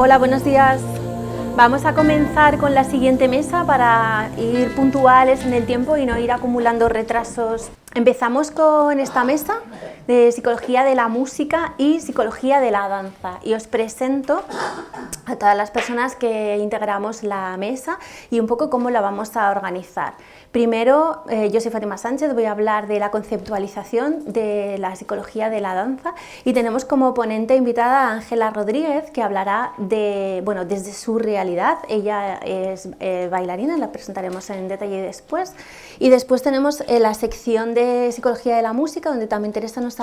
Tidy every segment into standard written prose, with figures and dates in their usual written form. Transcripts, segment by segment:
Hola, buenos días. Vamos a comenzar con la siguiente mesa para ir puntuales en el tiempo y no ir acumulando retrasos. Empezamos con esta mesa de psicología de la música y psicología de la danza y os presento a todas las personas que integramos la mesa y un poco cómo la vamos a organizar. Primero, yo soy Fátima Sánchez, voy a hablar de la conceptualización de la psicología de la danza y tenemos como ponente invitada a Ángela Rodríguez, que hablará de, bueno, desde su realidad. Ella es bailarina, la presentaremos en detalle después. Y después tenemos la sección de psicología de la música, donde también Teresa nos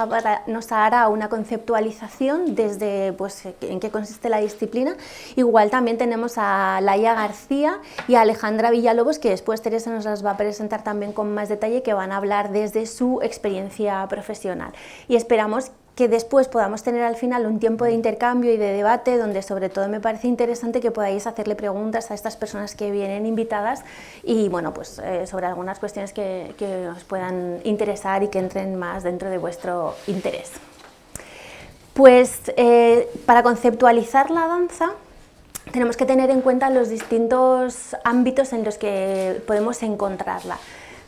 hará una conceptualización desde pues, en qué consiste la disciplina. Igual también tenemos a Laia García y a Alejandra Villalobos, que después Teresa nos las va a presentar también con más detalle, que van a hablar desde su experiencia profesional. Y esperamos que después podamos tener al final un tiempo de intercambio y de debate, donde sobre todo me parece interesante que podáis hacerle preguntas a estas personas que vienen invitadas y bueno, pues sobre algunas cuestiones que os puedan interesar y que entren más dentro de vuestro interés. Pues para conceptualizar la danza tenemos que tener en cuenta los distintos ámbitos en los que podemos encontrarla.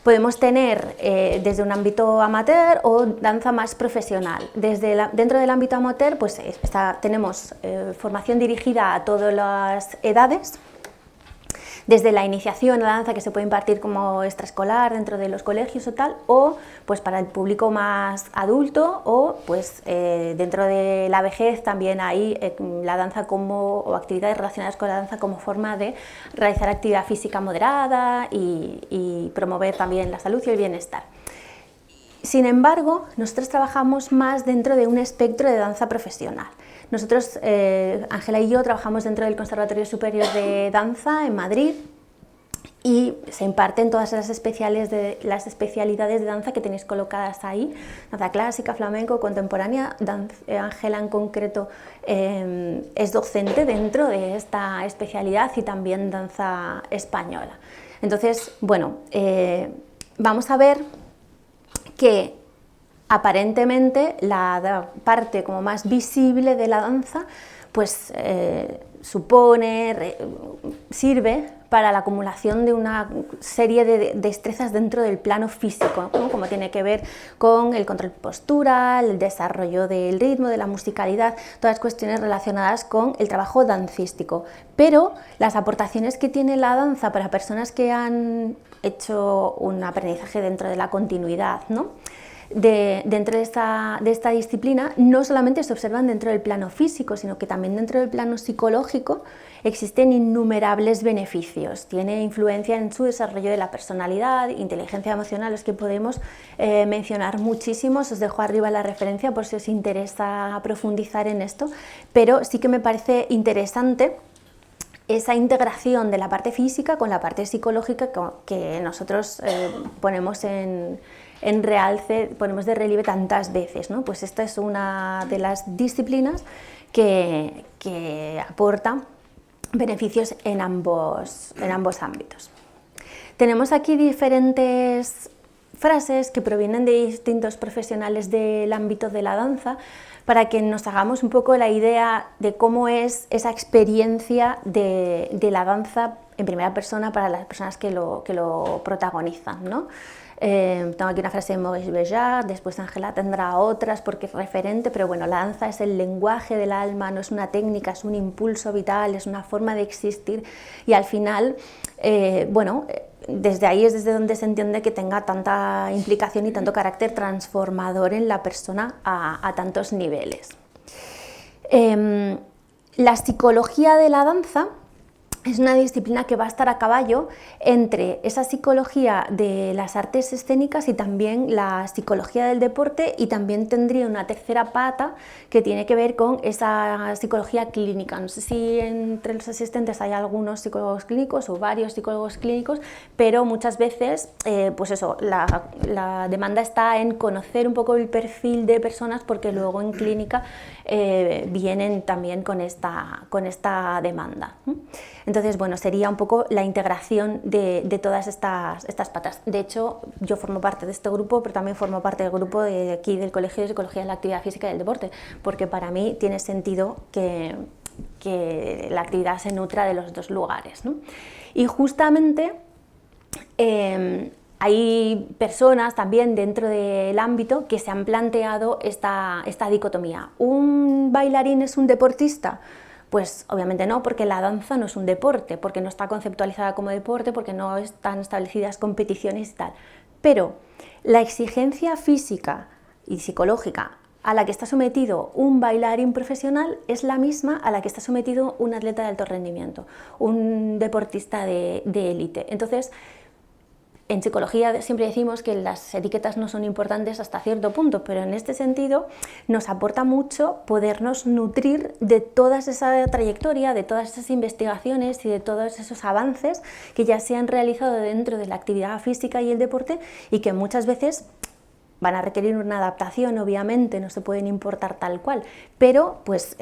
Podemos tener desde un ámbito amateur o danza más profesional. Dentro del ámbito amateur pues tenemos formación dirigida a todas las edades, desde la iniciación a la danza, que se puede impartir como extraescolar dentro de los colegios o tal, o pues para el público más adulto, o pues dentro de la vejez también hay la danza o actividades relacionadas con la danza como forma de realizar actividad física moderada y promover también la salud y el bienestar. Sin embargo, nosotros trabajamos más dentro de un espectro de danza profesional. Nosotros, Ángela y yo, trabajamos dentro del Conservatorio Superior de Danza en Madrid y se imparten todas las especialidades de danza que tenéis colocadas ahí: danza clásica, flamenco, contemporánea. Ángela en concreto es docente dentro de esta especialidad y también danza española. Entonces, bueno, vamos a ver que aparentemente la parte como más visible de la danza pues sirve para la acumulación de una serie de destrezas dentro del plano físico, ¿no? Como tiene que ver con el control postural, el desarrollo del ritmo, de la musicalidad, todas cuestiones relacionadas con el trabajo dancístico. Pero las aportaciones que tiene la danza para personas que han hecho un aprendizaje dentro de la continuidad, ¿no? Dentro de esta disciplina no solamente se observan dentro del plano físico, sino que también dentro del plano psicológico existen innumerables beneficios. Tiene influencia en su desarrollo de la personalidad, inteligencia emocional, los que podemos mencionar muchísimos. Os dejo arriba la referencia por si os interesa profundizar en esto, pero sí que me parece interesante esa integración de la parte física con la parte psicológica que nosotros ponemos en realce, ponemos de relieve tantas veces, ¿no? Pues esta es una de las disciplinas que aporta beneficios en ambos ámbitos. Tenemos aquí diferentes frases que provienen de distintos profesionales del ámbito de la danza, para que nos hagamos un poco la idea de cómo es esa experiencia de la danza en primera persona para las personas que lo protagonizan, ¿no? Tengo aquí una frase de Maurice Béjart, después Ángela tendrá otras porque es referente, pero bueno, la danza es el lenguaje del alma, no es una técnica, es un impulso vital, es una forma de existir y al final, bueno, desde ahí es desde donde se entiende que tenga tanta implicación y tanto carácter transformador en la persona a tantos niveles. La psicología de la danza es una disciplina que va a estar a caballo entre esa psicología de las artes escénicas y también la psicología del deporte, y también tendría una tercera pata que tiene que ver con esa psicología clínica. No sé si entre los asistentes hay algunos psicólogos clínicos o varios psicólogos clínicos, pero muchas veces pues eso, la demanda está en conocer un poco el perfil de personas, porque luego en clínica vienen también con esta demanda. Entonces, bueno, sería un poco la integración de todas estas patas. De hecho, yo formo parte de este grupo, pero también formo parte del grupo de aquí del Colegio de Psicología de la Actividad Física y del Deporte, porque para mí tiene sentido que que la actividad se nutra de los dos lugares, ¿no? Y justamente hay personas también dentro del ámbito que se han planteado esta dicotomía. ¿Un bailarín es un deportista? Pues obviamente no, porque la danza no es un deporte, porque no está conceptualizada como deporte, porque no están establecidas competiciones y tal. Pero la exigencia física y psicológica a la que está sometido un bailarín profesional es la misma a la que está sometido un atleta de alto rendimiento, un deportista de élite. Entonces, en psicología siempre decimos que las etiquetas no son importantes hasta cierto punto, pero en este sentido nos aporta mucho podernos nutrir de toda esa trayectoria, de todas esas investigaciones y de todos esos avances que ya se han realizado dentro de la actividad física y el deporte y que muchas veces van a requerir una adaptación, obviamente, no se pueden importar tal cual, pero pues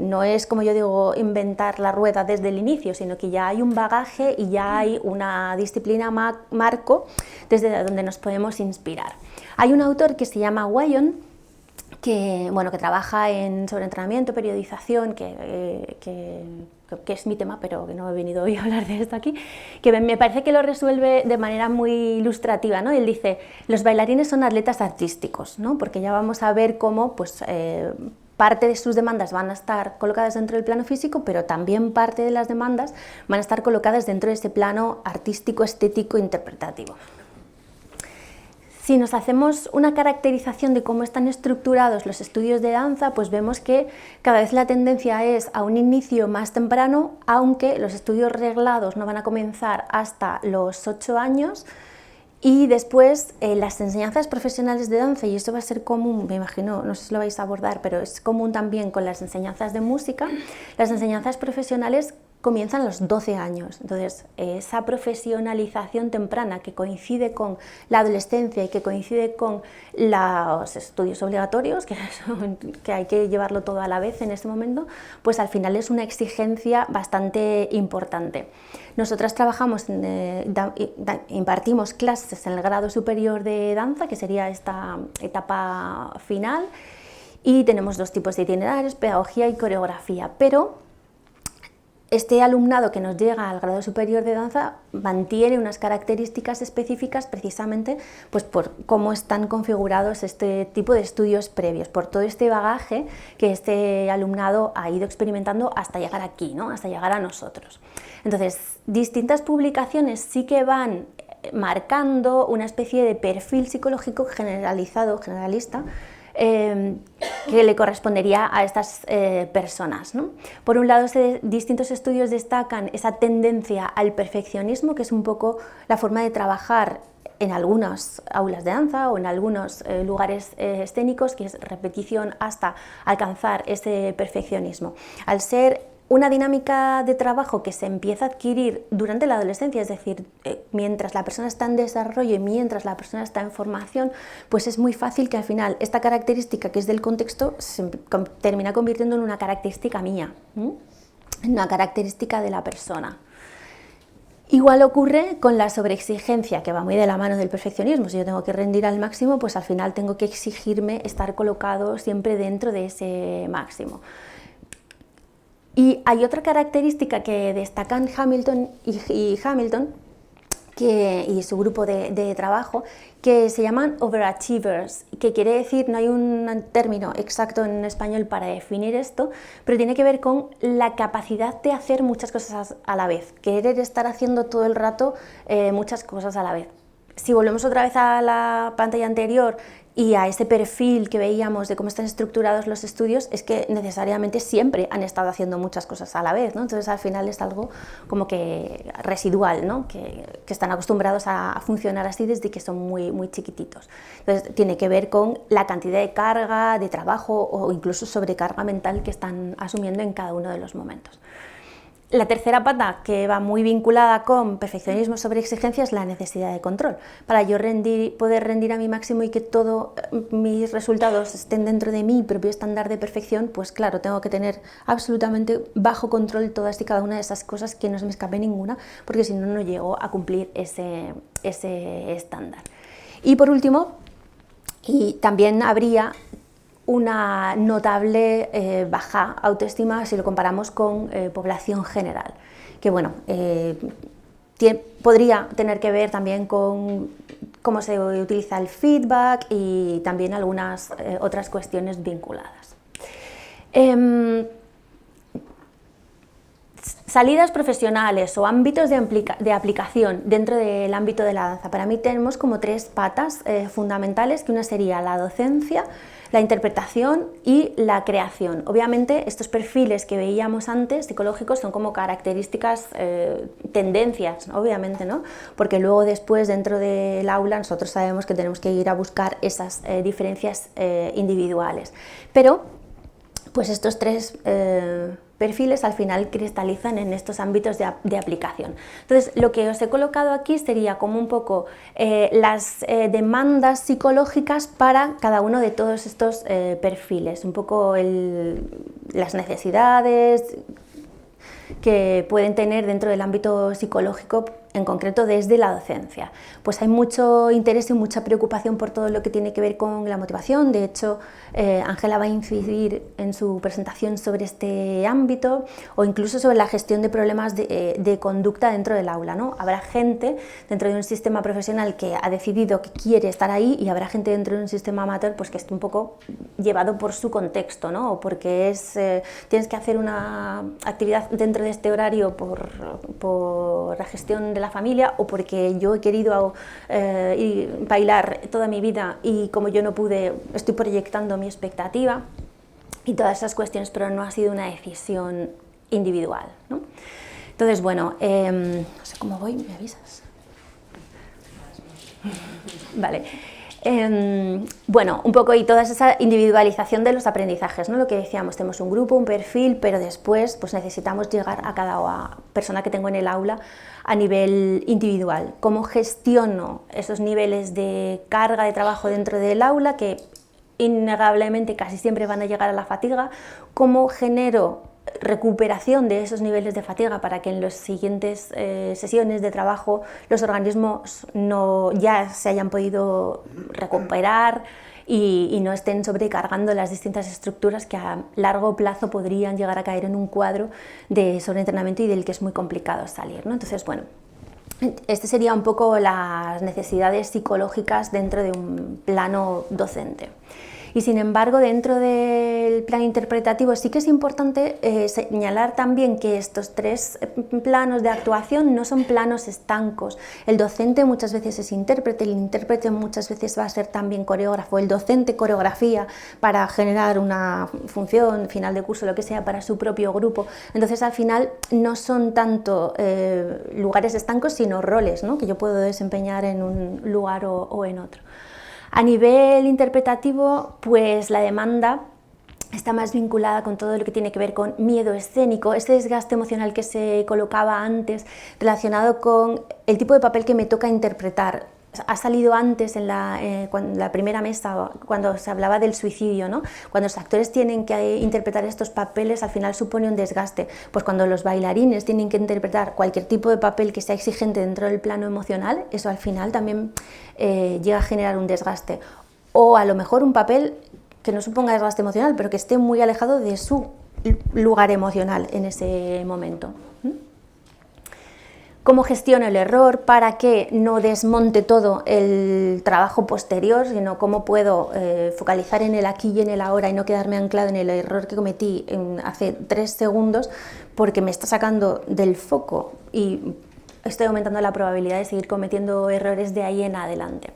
no es, como yo digo, inventar la rueda desde el inicio, sino que ya hay un bagaje y ya hay una disciplina marco desde donde nos podemos inspirar. Hay un autor que se llama Wyon, que trabaja sobre entrenamiento, periodización, que es mi tema, pero que no he venido hoy a hablar de esto aquí, que me parece que lo resuelve de manera muy ilustrativa, ¿no? Él dice, los bailarines son atletas artísticos, ¿no? Porque ya vamos a ver cómo pues, parte de sus demandas van a estar colocadas dentro del plano físico, pero también parte de las demandas van a estar colocadas dentro de ese plano artístico, estético, interpretativo. Si nos hacemos una caracterización de cómo están estructurados los estudios de danza, pues vemos que cada vez la tendencia es a un inicio más temprano, aunque los estudios reglados no van a comenzar hasta los 8 años, y después las enseñanzas profesionales de danza, y esto va a ser común, me imagino, no sé si lo vais a abordar, pero es común también con las enseñanzas de música, las enseñanzas profesionales comienzan a los 12 años, entonces esa profesionalización temprana que coincide con la adolescencia y que coincide con los estudios obligatorios, que hay que llevarlo todo a la vez en este momento, pues al final es una exigencia bastante importante. Nosotras trabajamos, impartimos clases en el grado superior de danza, que sería esta etapa final, y tenemos dos tipos de itinerarios, pedagogía y coreografía, pero este alumnado que nos llega al grado superior de danza mantiene unas características específicas precisamente pues, por cómo están configurados este tipo de estudios previos, por todo este bagaje que este alumnado ha ido experimentando hasta llegar aquí, ¿no? Hasta llegar a nosotros. Entonces, distintas publicaciones sí que van marcando una especie de perfil psicológico generalista, que le correspondería a estas personas, ¿no? Por un lado, distintos estudios destacan esa tendencia al perfeccionismo, que es un poco la forma de trabajar en algunas aulas de danza o en algunos lugares escénicos, que es repetición hasta alcanzar ese perfeccionismo. Al ser una dinámica de trabajo que se empieza a adquirir durante la adolescencia, es decir, mientras la persona está en desarrollo y mientras la persona está en formación, pues es muy fácil que al final esta característica que es del contexto se termina convirtiendo en una característica mía, en una característica de la persona. Igual ocurre con la sobreexigencia, que va muy de la mano del perfeccionismo. Si yo tengo que rendir al máximo, pues al final tengo que exigirme estar colocado siempre dentro de ese máximo. Y hay otra característica que destacan Hamilton y su grupo de trabajo, que se llaman overachievers, que quiere decir, no hay un término exacto en español para definir esto, pero tiene que ver con la capacidad de hacer muchas cosas a la vez, querer estar haciendo todo el rato muchas cosas a la vez. Si volvemos otra vez a la pantalla anterior y a ese perfil que veíamos de cómo están estructurados los estudios, es que necesariamente siempre han estado haciendo muchas cosas a la vez, ¿no? Entonces al final es algo como que residual, ¿no? que están acostumbrados a funcionar así desde que son muy, muy chiquititos. Entonces tiene que ver con la cantidad de carga, de trabajo o incluso sobrecarga mental que están asumiendo en cada uno de los momentos. La tercera pata, que va muy vinculada con perfeccionismo sobre exigencia, es la necesidad de control. Para yo poder rendir a mi máximo y que todos mis resultados estén dentro de mi propio estándar de perfección, pues claro, tengo que tener absolutamente bajo control todas y cada una de esas cosas, que no se me escape ninguna, porque si no, no llego a cumplir ese estándar. Y por último, y también habría una notable baja autoestima si lo comparamos con población general, que bueno, podría tener que ver también con cómo se utiliza el feedback y también algunas otras cuestiones vinculadas. Salidas profesionales o ámbitos de aplicación dentro del ámbito de la danza. Para mí tenemos como tres patas fundamentales, que una sería la docencia, la interpretación y la creación. Obviamente estos perfiles que veíamos antes, psicológicos, son como características, tendencias, obviamente, ¿no? Porque luego después dentro del aula nosotros sabemos que tenemos que ir a buscar esas diferencias individuales. Pero pues estos tres perfiles al final cristalizan en estos ámbitos de aplicación. Entonces, lo que os he colocado aquí sería como un poco las demandas psicológicas para cada uno de todos estos perfiles, un poco las necesidades que pueden tener dentro del ámbito psicológico, en concreto desde la docencia. Pues hay mucho interés y mucha preocupación por todo lo que tiene que ver con la motivación. De hecho, Ángela va a incidir en su presentación sobre este ámbito, o incluso sobre la gestión de problemas de conducta dentro del aula, ¿no? Habrá gente dentro de un sistema profesional que ha decidido que quiere estar ahí, y habrá gente dentro de un sistema amateur pues que esté un poco llevado por su contexto, ¿no? O porque tienes que hacer una actividad dentro de este horario por la gestión de la familia, o porque yo he querido bailar toda mi vida y como yo no pude, estoy proyectando mi expectativa y todas esas cuestiones, pero no ha sido una decisión individual, ¿no? Entonces, bueno, no sé cómo voy, ¿me avisas? Vale. Bueno, un poco y toda esa individualización de los aprendizajes, ¿no? Lo que decíamos, tenemos un grupo, un perfil, pero después pues necesitamos llegar a cada persona que tengo en el aula a nivel individual. ¿Cómo gestiono esos niveles de carga de trabajo dentro del aula que innegablemente casi siempre van a llegar a la fatiga? ¿Cómo genero recuperación de esos niveles de fatiga para que en las siguientes sesiones de trabajo los organismos ya se hayan podido recuperar y no estén sobrecargando las distintas estructuras que a largo plazo podrían llegar a caer en un cuadro de sobreentrenamiento y del que es muy complicado salir, ¿no? Entonces, bueno, este sería un poco las necesidades psicológicas dentro de un plano docente. Y sin embargo, dentro del plan interpretativo sí que es importante señalar también que estos tres planos de actuación no son planos estancos. El docente muchas veces es intérprete, el intérprete muchas veces va a ser también coreógrafo, el docente coreografía para generar una función, final de curso, lo que sea, para su propio grupo. Entonces, al final, no son tanto lugares estancos, sino roles, ¿no?, que yo puedo desempeñar en un lugar o en otro. A nivel interpretativo, pues la demanda está más vinculada con todo lo que tiene que ver con miedo escénico, este desgaste emocional que se colocaba antes, relacionado con el tipo de papel que me toca interpretar. Ha salido antes en la primera mesa, cuando se hablaba del suicidio, ¿no? Cuando los actores tienen que interpretar estos papeles, al final supone un desgaste. Pues cuando los bailarines tienen que interpretar cualquier tipo de papel que sea exigente dentro del plano emocional, eso al final también llega a generar un desgaste. O a lo mejor un papel que no suponga desgaste emocional, pero que esté muy alejado de su lugar emocional en ese momento. ¿Cómo gestiono el error para que no desmonte todo el trabajo posterior, sino cómo puedo focalizar en el aquí y en el ahora y no quedarme anclado en el error que cometí hace 3 segundos porque me está sacando del foco y estoy aumentando la probabilidad de seguir cometiendo errores de ahí en adelante?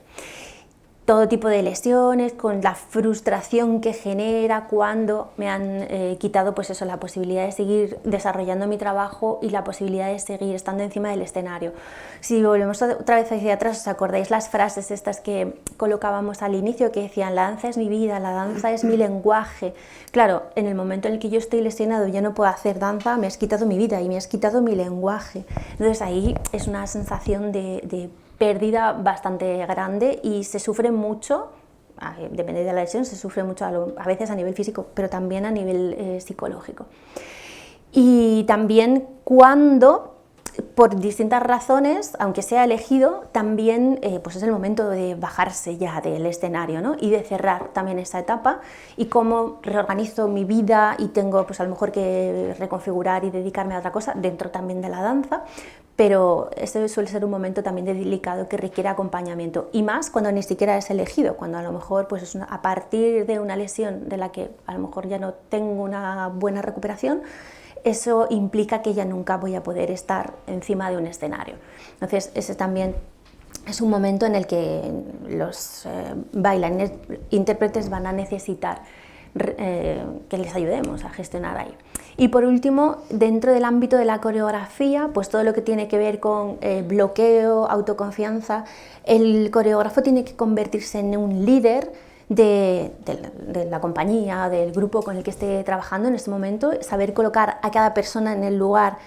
Todo tipo de lesiones, con la frustración que genera cuando me han quitado pues eso, la posibilidad de seguir desarrollando mi trabajo y la posibilidad de seguir estando encima del escenario. Si volvemos otra vez hacia atrás, ¿os acordáis las frases estas que colocábamos al inicio que decían: la danza es mi vida, la danza es mi lenguaje? Claro, en el momento en el que yo estoy lesionado y ya no puedo hacer danza, me has quitado mi vida y me has quitado mi lenguaje. Entonces ahí es una sensación de pérdida bastante grande y se sufre mucho, depende de la lesión, se sufre mucho a veces a nivel físico, pero también a nivel psicológico. Y también cuando por distintas razones, aunque sea elegido, también pues es el momento de bajarse ya del escenario, ¿no? Y de cerrar también esa etapa, y cómo reorganizo mi vida y tengo pues a lo mejor que reconfigurar y dedicarme a otra cosa dentro también de la danza, pero ese suele ser un momento también delicado que requiere acompañamiento, y más cuando ni siquiera es elegido, cuando a lo mejor pues es a partir de una lesión de la que a lo mejor ya no tengo una buena recuperación. Eso implica que ya nunca voy a poder estar encima de un escenario. Entonces, ese también es un momento en el que los bailarines, intérpretes van a necesitar que les ayudemos a gestionar ahí. Y por último, dentro del ámbito de la coreografía, pues todo lo que tiene que ver con bloqueo, autoconfianza, el coreógrafo tiene que convertirse en un líder de la compañía, del grupo con el que esté trabajando en este momento, saber colocar a cada persona en el lugar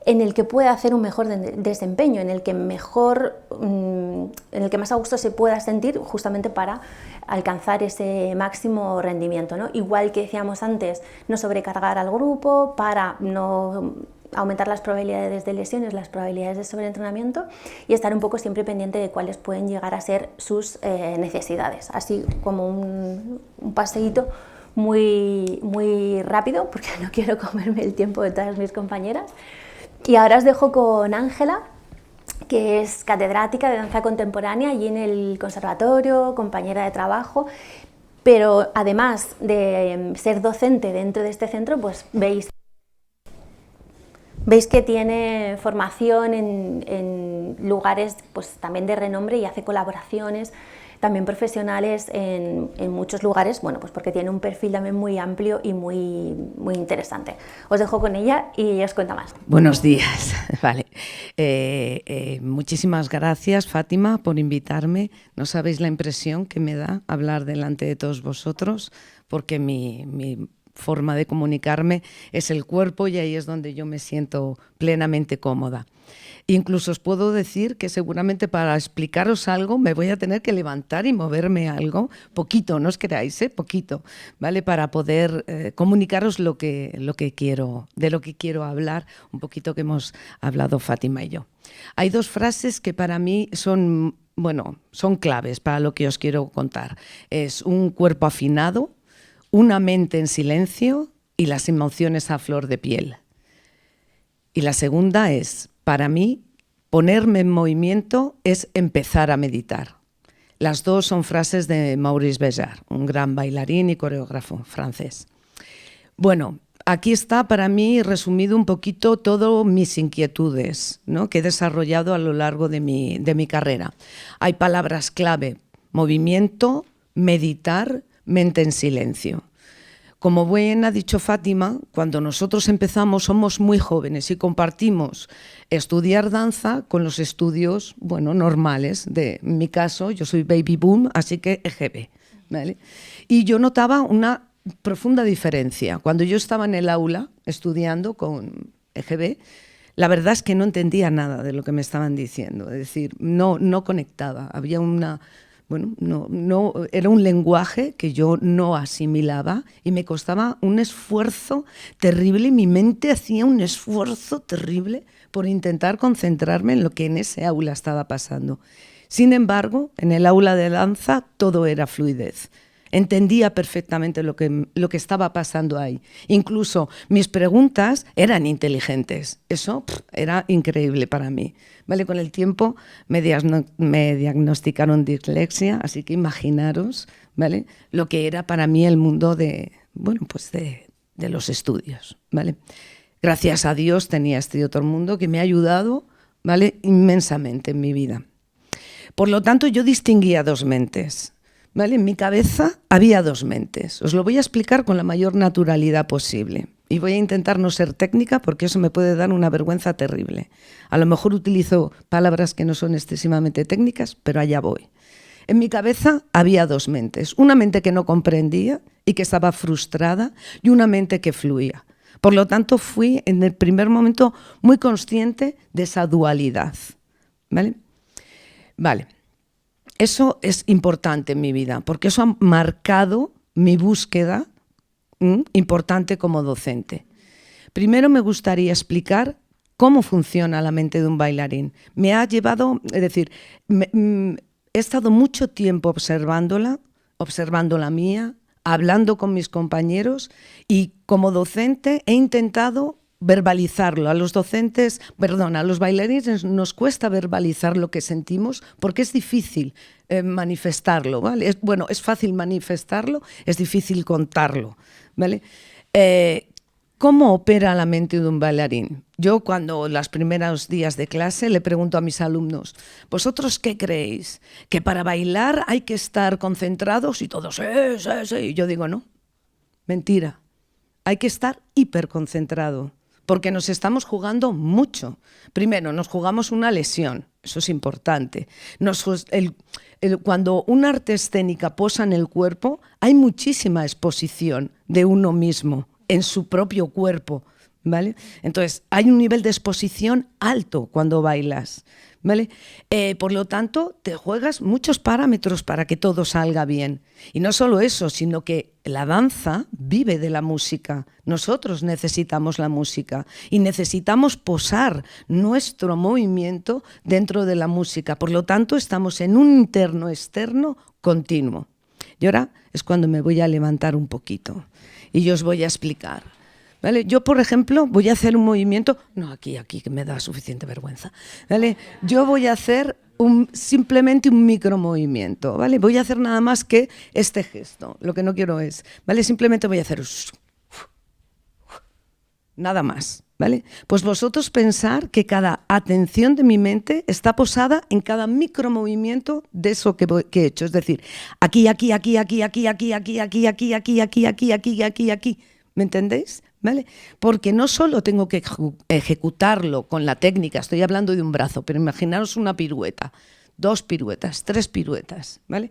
en el que pueda hacer un mejor desempeño, en el que más a gusto se pueda sentir, justamente para alcanzar ese máximo rendimiento, ¿no? Igual que decíamos antes, no sobrecargar al grupo para no aumentar las probabilidades de lesiones, las probabilidades de sobreentrenamiento, y estar un poco siempre pendiente de cuáles pueden llegar a ser sus necesidades, así como un paseíto muy rápido, porque no quiero comerme el tiempo de todas mis compañeras. Y ahora os dejo con Ángela, que es catedrática de danza contemporánea allí en el conservatorio, compañera de trabajo, pero además de ser docente dentro de este centro, pues veis que tiene formación en lugares pues también de renombre, y hace colaboraciones también profesionales en muchos lugares, bueno, pues porque tiene un perfil también muy amplio y muy interesante. Os dejo con ella y ella os cuenta más. Buenos días. Vale. Muchísimas gracias, Fátima, por invitarme. No sabéis la impresión que me da hablar delante de todos vosotros, porque mi forma de comunicarme es el cuerpo, y ahí es donde yo me siento plenamente cómoda. Incluso os puedo decir que seguramente para explicaros algo me voy a tener que levantar y moverme algo, poquito, no os creáis, poquito, ¿vale? Para poder comunicaros de lo que quiero hablar, un poquito que hemos hablado Fátima y yo. Hay dos frases que para mí son claves para lo que os quiero contar. Es un cuerpo afinado, una mente en silencio y las emociones a flor de piel. Y la segunda es, para mí, ponerme en movimiento es empezar a meditar. Las dos son frases de Maurice Béjart, un gran bailarín y coreógrafo francés. Bueno, aquí está para mí resumido un poquito todas mis inquietudes, ¿no?, que he desarrollado a lo largo de mi carrera. Hay palabras clave: movimiento, meditar, mente en silencio. Como bien ha dicho Fátima, cuando nosotros empezamos somos muy jóvenes y compartimos estudiar danza con los estudios, normales. En mi caso, yo soy baby boom, así que EGB, ¿vale? Y yo notaba una profunda diferencia. Cuando yo estaba en el aula estudiando con EGB, la verdad es que no entendía nada de lo que me estaban diciendo. Es decir, no conectaba. Había era un lenguaje que yo no asimilaba y me costaba un esfuerzo terrible. Mi mente hacía un esfuerzo terrible por intentar concentrarme en lo que en ese aula estaba pasando. Sin embargo, en el aula de danza todo era fluidez. Entendía perfectamente lo que estaba pasando ahí. Incluso mis preguntas eran inteligentes. Eso era increíble para mí. ¿Vale? Con el tiempo me diagnosticaron dislexia, así que imaginaros, ¿vale?, lo que era para mí el mundo de los estudios, ¿vale? Gracias a Dios tenía este otro mundo que me ha ayudado, ¿vale?, inmensamente en mi vida. Por lo tanto, yo distinguía dos mentes. ¿Vale? En mi cabeza había dos mentes. Os lo voy a explicar con la mayor naturalidad posible. Y voy a intentar no ser técnica, porque eso me puede dar una vergüenza terrible. A lo mejor utilizo palabras que no son excesivamente técnicas, pero allá voy. En mi cabeza había dos mentes. Una mente que no comprendía y que estaba frustrada, y una mente que fluía. Por lo tanto, fui en el primer momento muy consciente de esa dualidad. ¿Vale? Vale. Eso es importante en mi vida, porque eso ha marcado mi búsqueda importante como docente. Primero me gustaría explicar cómo funciona la mente de un bailarín. Me ha llevado, es decir, he estado mucho tiempo observando la mía, hablando con mis compañeros y como docente he intentado verbalizarlo. A los bailarines nos cuesta verbalizar lo que sentimos porque es difícil manifestarlo, ¿vale? Es fácil manifestarlo, es difícil contarlo, ¿vale? ¿Cómo opera la mente de un bailarín? Yo los primeros días de clase le pregunto a mis alumnos, ¿vosotros qué creéis? ¿Que para bailar hay que estar concentrados? Y todos, sí. Y yo digo, no, mentira. Hay que estar hiperconcentrado, porque nos estamos jugando mucho. Primero, nos jugamos una lesión, eso es importante. Cuando una arte escénica posa en el cuerpo, hay muchísima exposición de uno mismo en su propio cuerpo, ¿vale? Entonces, hay un nivel de exposición alto cuando bailas, ¿vale? Por lo tanto, te juegas muchos parámetros para que todo salga bien. Y no solo eso, sino que la danza vive de la música. Nosotros necesitamos la música y necesitamos posar nuestro movimiento dentro de la música. Por lo tanto, estamos en un interno-externo continuo. Y ahora es cuando me voy a levantar un poquito y yo os voy a explicar. ¿Vale? Yo, por ejemplo, voy a hacer un movimiento, no aquí, que me da suficiente vergüenza, ¿vale? Yo voy a hacer simplemente un micromovimiento, ¿vale? Voy a hacer nada más que este gesto, lo que no quiero es, ¿vale? Simplemente voy a hacer nada más, ¿vale? Pues vosotros pensar que cada atención de mi mente está posada en cada micromovimiento de eso que he hecho, es decir, aquí, ¿me entendéis? ¿Vale? Porque no solo tengo que ejecutarlo con la técnica, estoy hablando de un brazo, pero imaginaros una pirueta, 2 piruetas, 3 piruetas, ¿vale?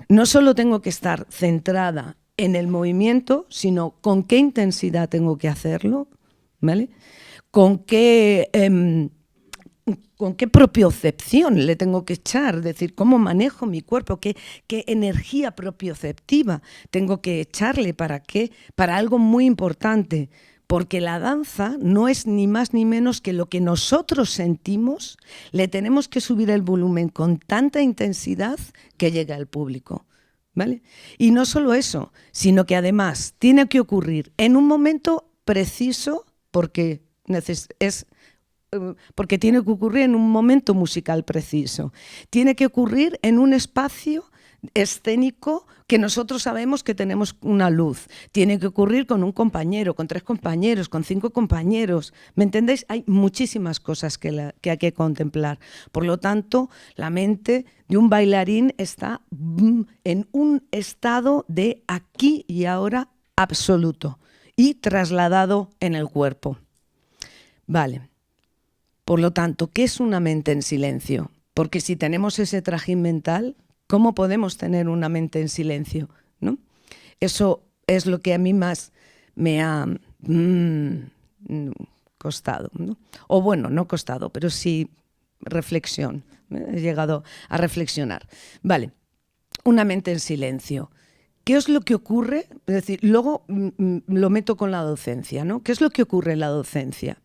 No solo tengo que estar centrada en el movimiento, sino con qué intensidad tengo que hacerlo, ¿vale? Con qué propiocepción le tengo que echar, es decir, cómo manejo mi cuerpo, qué energía propioceptiva tengo que echarle, ¿para qué? Para algo muy importante, porque la danza no es ni más ni menos que lo que nosotros sentimos, le tenemos que subir el volumen con tanta intensidad que llega al público, ¿vale? Y no solo eso, sino que además tiene que ocurrir en un momento preciso, porque tiene que ocurrir en un momento musical preciso. Tiene que ocurrir en un espacio escénico que nosotros sabemos que tenemos una luz. Tiene que ocurrir con un compañero, con 3 compañeros, con 5 compañeros. ¿Me entendéis? Hay muchísimas cosas que hay que contemplar. Por lo tanto, la mente de un bailarín está en un estado de aquí y ahora absoluto y trasladado en el cuerpo. Vale. Por lo tanto, ¿qué es una mente en silencio? Porque si tenemos ese trajín mental, ¿cómo podemos tener una mente en silencio? ¿No? Eso es lo que a mí más me ha costado, ¿no? O bueno, no costado, pero sí reflexión. He llegado a reflexionar. Vale, una mente en silencio. ¿Qué es lo que ocurre? Es decir, luego lo meto con la docencia, ¿no? ¿Qué es lo que ocurre en la docencia?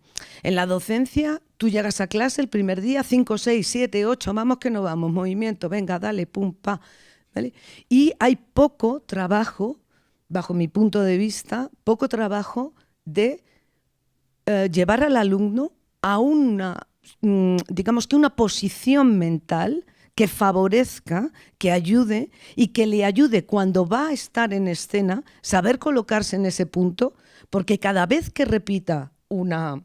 En la docencia, tú llegas a clase el primer día, 5, 6, 7, 8, vamos que no vamos, movimiento, venga, dale, pum, pa, ¿vale? Y hay poco trabajo, bajo mi punto de vista, poco trabajo de llevar al alumno a una, digamos que una posición mental que favorezca, que ayude y que le ayude cuando va a estar en escena, saber colocarse en ese punto, porque cada vez que repita un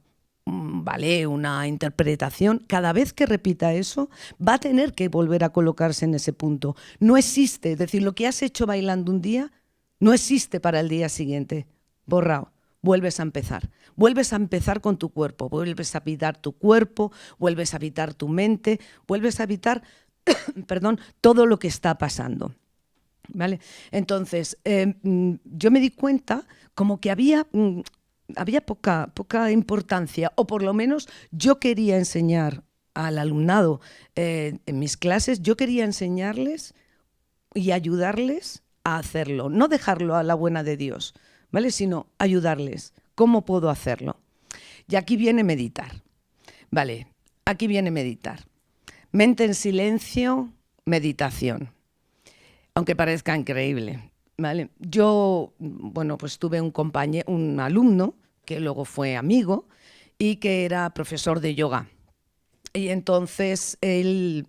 ballet, una interpretación, cada vez que repita eso, va a tener que volver a colocarse en ese punto. No existe, es decir, lo que has hecho bailando un día, no existe para el día siguiente. Borrado. Vuelves a empezar con tu cuerpo, vuelves a habitar tu cuerpo, vuelves a habitar tu mente, vuelves a habitar, perdón, todo lo que está pasando. ¿Vale? Entonces, yo me di cuenta como que había poca importancia, o por lo menos yo quería enseñar al alumnado en mis clases, yo quería enseñarles y ayudarles a hacerlo, no dejarlo a la buena de Dios, ¿vale? Sino ayudarles. ¿Cómo puedo hacerlo? Y aquí viene meditar. Vale, aquí viene meditar. Mente en silencio, meditación. Aunque parezca increíble, ¿vale? Yo, bueno, pues tuve un alumno que luego fue amigo y que era profesor de yoga. Y entonces él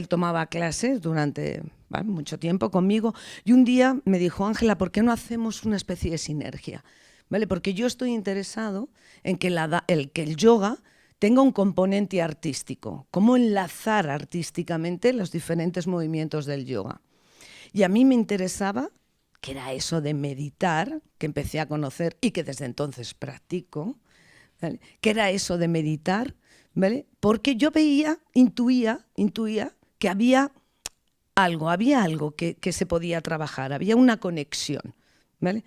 tomaba clases durante mucho tiempo conmigo y un día me dijo: Ángela, ¿por qué no hacemos una especie de sinergia? ¿Vale? Porque yo estoy interesado en que el yoga tenga un componente artístico, cómo enlazar artísticamente los diferentes movimientos del yoga. Y a mí me interesaba, que era eso de meditar, que empecé a conocer y que desde entonces practico, ¿vale? Que era eso de meditar, ¿vale? Porque yo intuía que había algo que se podía trabajar, había una conexión, ¿vale?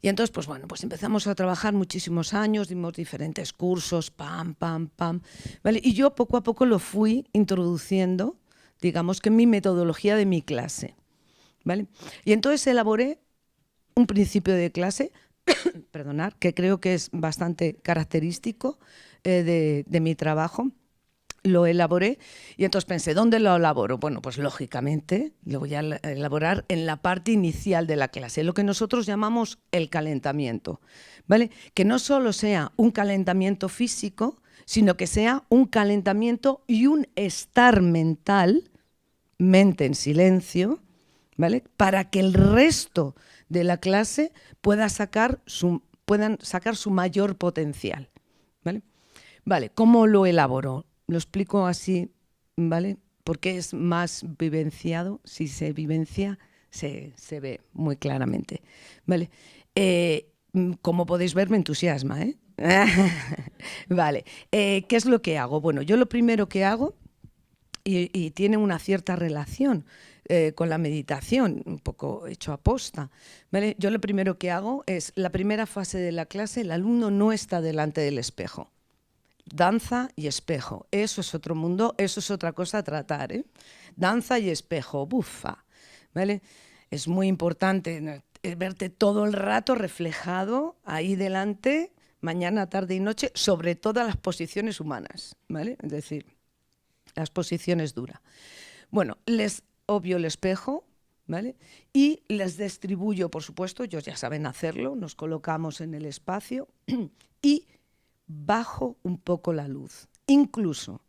Y entonces, pues bueno, pues empezamos a trabajar muchísimos años, dimos diferentes cursos, pam, ¿vale? Y yo poco a poco lo fui introduciendo, digamos que en mi metodología de mi clase, ¿vale? Y entonces elaboré un principio de clase, perdonar, que creo que es bastante característico de mi trabajo. Lo elaboré y entonces pensé, ¿dónde lo elaboro? Bueno, pues lógicamente lo voy a elaborar en la parte inicial de la clase, lo que nosotros llamamos el calentamiento, ¿vale? Que no solo sea un calentamiento físico, sino que sea un calentamiento y un estar mental, mente en silencio, ¿vale? Para que el resto de la clase puedan sacar su mayor potencial, ¿vale? Vale, ¿cómo lo elaboro? Lo explico así, ¿vale? Porque es más vivenciado. Si se vivencia, se ve muy claramente, ¿vale? Como podéis ver, me entusiasma, ¿eh? Vale, ¿qué es lo que hago? Bueno, yo lo primero que hago, y tiene una cierta relación con la meditación, un poco hecho aposta, ¿vale? Yo lo primero que hago es, la primera fase de la clase, el alumno no está delante del espejo. Danza y espejo, eso es otro mundo, eso es otra cosa a tratar, ¿eh? Danza y espejo, bufa, ¿vale? Es muy importante verte todo el rato reflejado ahí delante, mañana, tarde y noche, sobre todas las posiciones humanas, ¿vale? Es decir, las posiciones duras. Bueno, les obvio el espejo, ¿vale? Y les distribuyo, por supuesto, ellos ya saben hacerlo, nos colocamos en el espacio y bajo un poco la luz. Incluso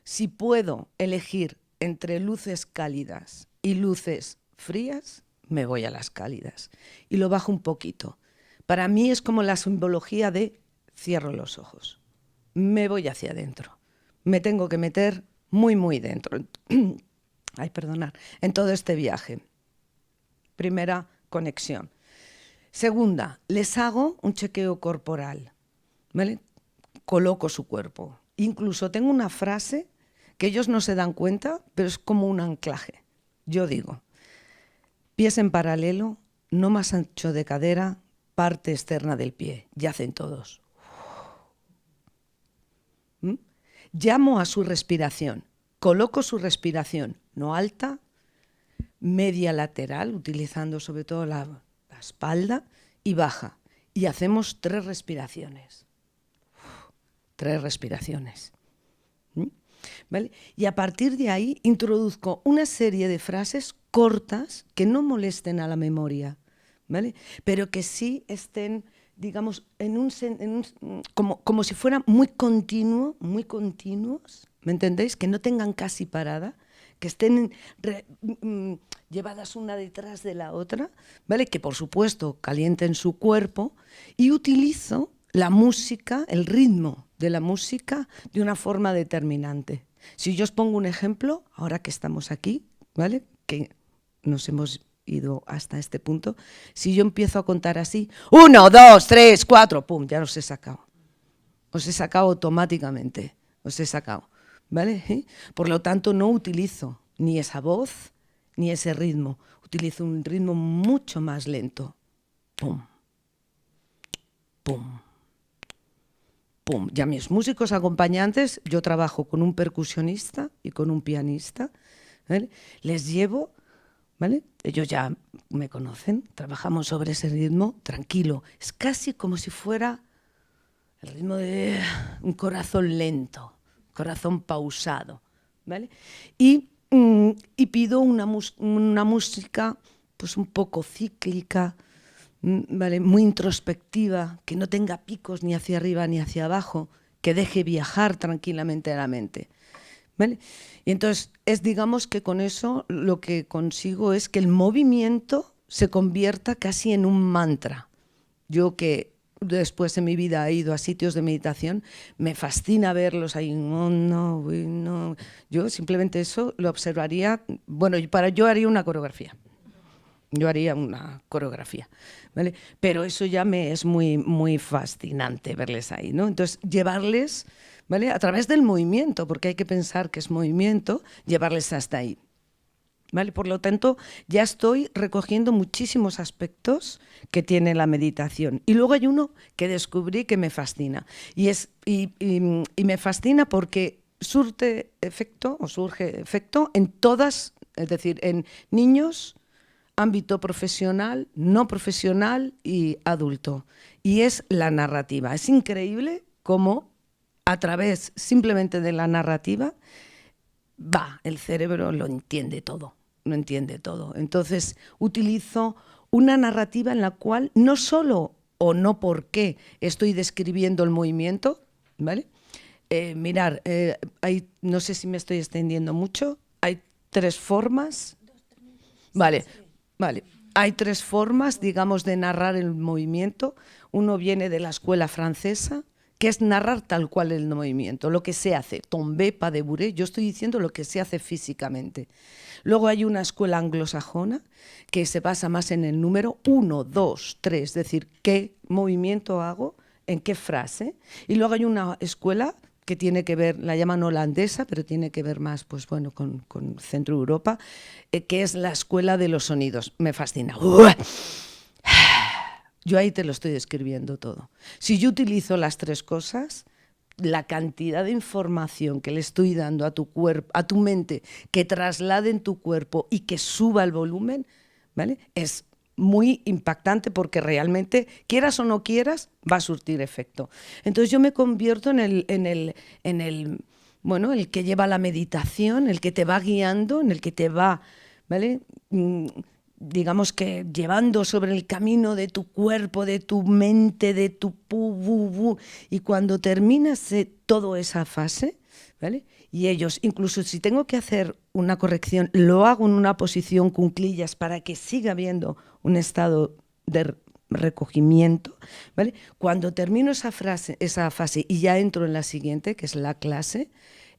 si puedo elegir entre luces cálidas y luces frías, me voy a las cálidas y lo bajo un poquito. Para mí es como la simbología de cierro los ojos, me voy hacia adentro, me tengo que meter muy dentro. Ay, perdonad, en todo este viaje. Primera conexión. Segunda, les hago un chequeo corporal, ¿vale? Coloco su cuerpo. Incluso tengo una frase que ellos no se dan cuenta, pero es como un anclaje. Yo digo, pies en paralelo, no más ancho de cadera, parte externa del pie. Y hacen todos. ¿Mm? Llamo a su respiración. Coloco su respiración, no alta, media lateral, utilizando sobre todo la espalda, y baja. Y hacemos 3 respiraciones. 3 respiraciones. ¿Vale? Y a partir de ahí introduzco una serie de frases cortas que no molesten a la memoria, ¿vale? Pero que sí estén, digamos, como si fueran muy continuos, ¿me entendéis? Que no tengan casi parada, que estén llevadas una detrás de la otra, ¿vale? Que por supuesto calienten su cuerpo, y utilizo la música, el ritmo de la música, de una forma determinante. Si yo os pongo un ejemplo, ahora que estamos aquí, ¿vale? Que nos hemos ido hasta este punto, si yo empiezo a contar así, 1, 2, 3, 4, pum, ya os he sacado. Os he sacado automáticamente, os he sacado, ¿vale? Por lo tanto, no utilizo ni esa voz ni ese ritmo, utilizo un ritmo mucho más lento. Pum, pum, pum. Y a mis músicos acompañantes, yo trabajo con un percusionista y con un pianista, ¿vale? Les llevo, ¿vale? Ellos ya me conocen, trabajamos sobre ese ritmo tranquilo. Es casi como si fuera el ritmo de un corazón lento, corazón pausado, ¿vale? Y pido una música pues un poco cíclica, ¿vale? Muy introspectiva, que no tenga picos ni hacia arriba ni hacia abajo, que deje viajar tranquilamente a la mente, ¿vale? Y entonces digamos que con eso lo que consigo es que el movimiento se convierta casi en un mantra. Yo que después en mi vida he ido a sitios de meditación, me fascina verlos ahí, no. Yo simplemente eso lo observaría, bueno, yo haría una coreografía. ¿Vale? Pero eso ya me es muy, muy fascinante verles ahí, ¿no? Entonces, llevarles, ¿vale? A través del movimiento, porque hay que pensar que es movimiento, llevarles hasta ahí. ¿Vale? Por lo tanto, ya estoy recogiendo muchísimos aspectos que tiene la meditación. Y luego hay uno que descubrí que me fascina. Y me fascina porque surge efecto en todas, es decir, en niños, ámbito profesional, no profesional y adulto. Y es la narrativa. Es increíble cómo a través simplemente de la narrativa el cerebro lo entiende todo. Entonces utilizo una narrativa en la cual no solo o no por qué estoy describiendo el movimiento, ¿vale? Mirar, no sé si me estoy extendiendo mucho, hay 3 formas. Vale. Hay 3 formas, digamos, de narrar el movimiento. Uno viene de la escuela francesa, que es narrar tal cual el movimiento, lo que se hace, tombé, pas de bourrée, yo estoy diciendo lo que se hace físicamente. Luego hay una escuela anglosajona que se basa más en el número 1, 2, 3, es decir, qué movimiento hago, en qué frase. Y luego hay una escuela que tiene que ver, la llaman holandesa, pero tiene que ver más pues, bueno, con Centro Europa, que es la escuela de los sonidos. Me fascina. Yo ahí te lo estoy describiendo todo. Si yo utilizo las 3 cosas, la cantidad de información que le estoy dando a tu cuerpo, a tu mente, que traslade en tu cuerpo y que suba el volumen, ¿vale? Es muy impactante porque realmente, quieras o no quieras, va a surtir efecto. Entonces yo me convierto en el que lleva la meditación, el que te va guiando, en el que te va, ¿vale? Digamos que llevando sobre el camino de tu cuerpo, de tu mente, de tu y cuando terminas toda esa fase, ¿vale? Y ellos, incluso si tengo que hacer una corrección, lo hago en una posición cuclillas para que siga habiendo un estado de recogimiento, ¿vale? Cuando termino esa fase y ya entro en la siguiente, que es la clase,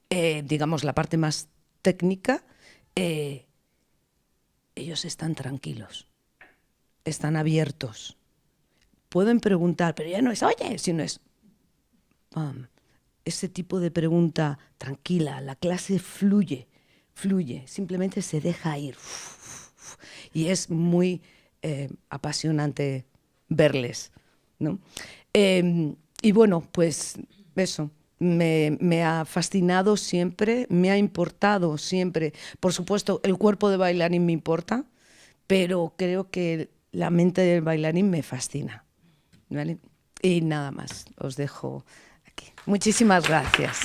digamos la parte más técnica, ellos están tranquilos, están abiertos. Pueden preguntar, pero ya no es, oye, sino es, ese tipo de pregunta tranquila, la clase fluye, simplemente se deja ir. Y es muy apasionante verles, ¿no? Y bueno, pues eso. Me ha fascinado siempre, me ha importado siempre. Por supuesto, el cuerpo de bailarín me importa, pero creo que la mente del bailarín me fascina, ¿vale? Y nada más, os dejo aquí. Muchísimas gracias.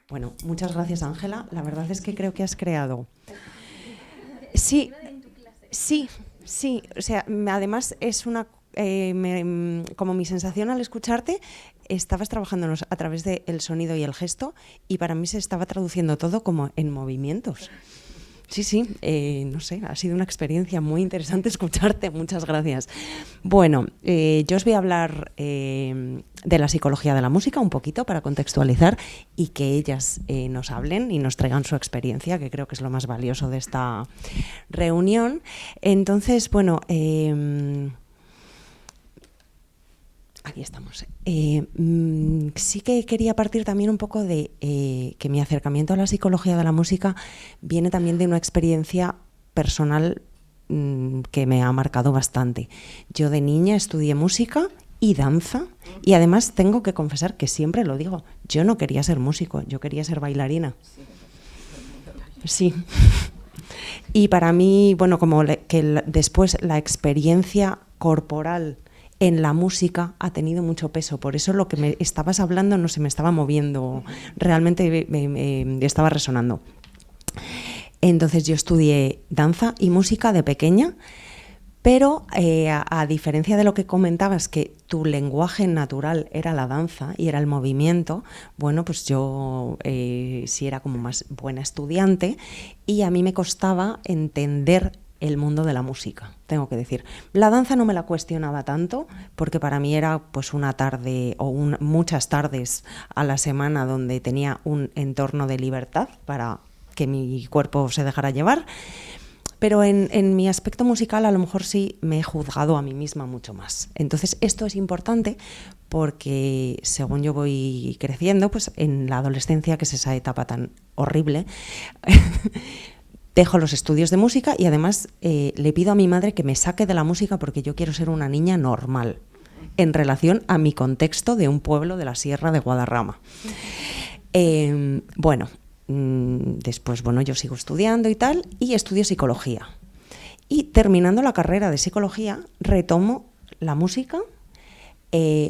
Bueno, muchas gracias, Ángela. La verdad es que creo que has creado... Sí. O sea, además es una... como mi sensación al escucharte, estabas trabajando a través del sonido y el gesto y para mí se estaba traduciendo todo como en movimientos. Sí, no sé, ha sido una experiencia muy interesante escucharte, muchas gracias. Bueno, yo os voy a hablar de la psicología de la música un poquito para contextualizar y que ellas nos hablen y nos traigan su experiencia, que creo que es lo más valioso de esta reunión. Entonces, bueno... Aquí estamos. Sí que quería partir también un poco de que mi acercamiento a la psicología de la música viene también de una experiencia personal que me ha marcado bastante. Yo de niña estudié música y danza y además tengo que confesar que siempre lo digo, yo no quería ser músico, yo quería ser bailarina. Sí. Y para mí, bueno, después la experiencia corporal en la música ha tenido mucho peso. Por eso lo que me estabas hablando no se me estaba moviendo, realmente me estaba resonando. Entonces yo estudié danza y música de pequeña, pero a diferencia de lo que comentabas, que tu lenguaje natural era la danza y era el movimiento, bueno, pues yo sí era como más buena estudiante y a mí me costaba entender el mundo de la música, tengo que decir. La danza no me la cuestionaba tanto, porque para mí era pues una tarde o muchas tardes a la semana donde tenía un entorno de libertad para que mi cuerpo se dejara llevar, pero en mi aspecto musical a lo mejor sí me he juzgado a mí misma mucho más. Entonces esto es importante porque según yo voy creciendo, pues en la adolescencia, que es esa etapa tan horrible, dejo los estudios de música y además le pido a mi madre que me saque de la música porque yo quiero ser una niña normal en relación a mi contexto de un pueblo de la Sierra de Guadarrama. Después, yo sigo estudiando y tal, y estudio psicología. Y terminando la carrera de psicología, retomo la música,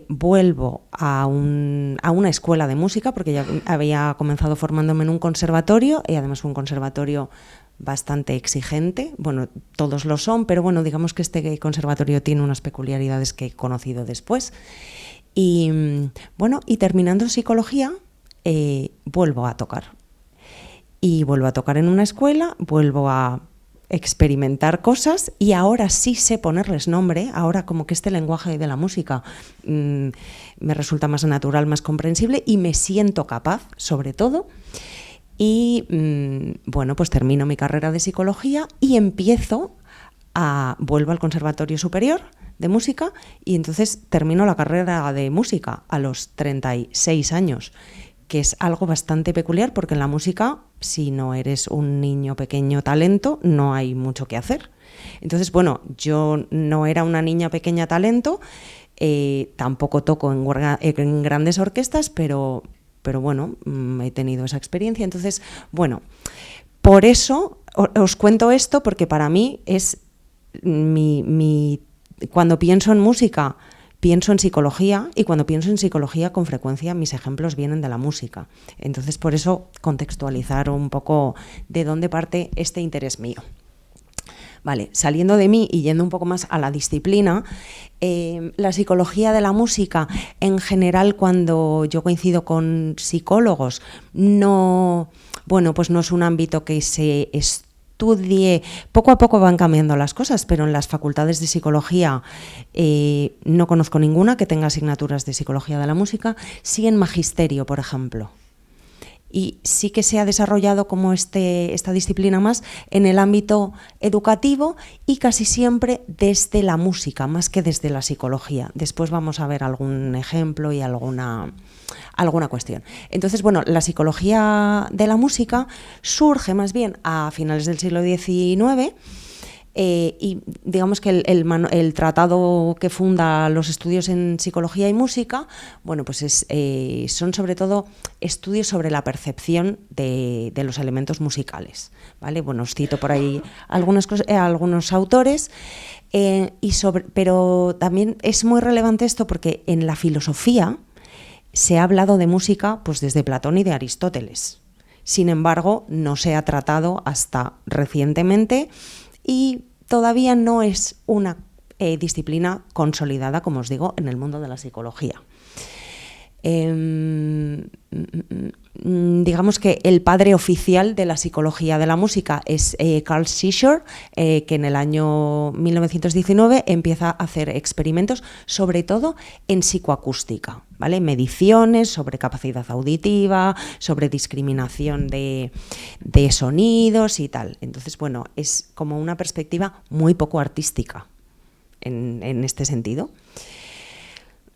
vuelvo a una escuela de música, porque ya había comenzado formándome en un conservatorio, y además un conservatorio bastante exigente. Bueno, todos lo son, pero bueno, digamos que este conservatorio tiene unas peculiaridades que he conocido después. Y terminando psicología, vuelvo a tocar. Y vuelvo a tocar en una escuela, vuelvo a experimentar cosas y ahora sí sé ponerles nombre. Ahora como que este lenguaje de la música me resulta más natural, más comprensible y me siento capaz, sobre todo. Y pues termino mi carrera de psicología y vuelvo al Conservatorio Superior de Música y entonces termino la carrera de música a los 36 años, que es algo bastante peculiar porque en la música, si no eres un niño pequeño talento, no hay mucho que hacer. Entonces, yo no era una niña pequeña talento, tampoco toco en grandes orquestas, pero he tenido esa experiencia. Entonces, por eso os cuento esto, porque para mí es cuando pienso en música, pienso en psicología, y cuando pienso en psicología con frecuencia mis ejemplos vienen de la música. Entonces por eso contextualizar un poco de dónde parte este interés mío. Vale, saliendo de mí y yendo un poco más a la disciplina, la psicología de la música en general, cuando yo coincido con psicólogos, no es un ámbito que se estudie. Poco a poco van cambiando las cosas, pero en las facultades de psicología no conozco ninguna que tenga asignaturas de psicología de la música, sí en magisterio, por ejemplo. Y sí que se ha desarrollado como esta disciplina más en el ámbito educativo y casi siempre desde la música, más que desde la psicología. Después vamos a ver algún ejemplo y alguna cuestión. Entonces, la psicología de la música surge más bien a finales del siglo XIX y digamos que el tratado que funda los estudios en psicología y música, son sobre todo estudios sobre la percepción de los elementos musicales, ¿vale? Os cito por ahí algunos autores, pero también es muy relevante esto porque en la filosofía se ha hablado de música pues desde Platón y de Aristóteles. Sin embargo, no se ha tratado hasta recientemente y todavía no es una disciplina consolidada, como os digo, en el mundo de la psicología. Digamos que el padre oficial de la psicología de la música es Carl Fischer, que en el año 1919 empieza a hacer experimentos, sobre todo en psicoacústica, ¿vale? Mediciones sobre capacidad auditiva, sobre discriminación de sonidos y tal. Entonces, es como una perspectiva muy poco artística en este sentido.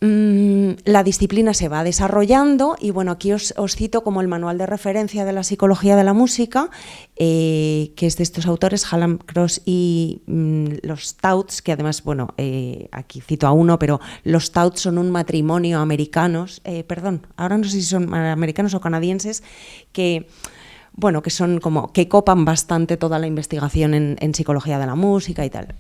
La disciplina se va desarrollando y aquí os cito como el manual de referencia de la psicología de la música, que es de estos autores, Hallam Cross y los Stouts, que además, aquí cito a uno, pero los Stouts son un matrimonio americanos, ahora no sé si son americanos o canadienses, que bueno, que son como que copan bastante toda la investigación en psicología de la música y tal.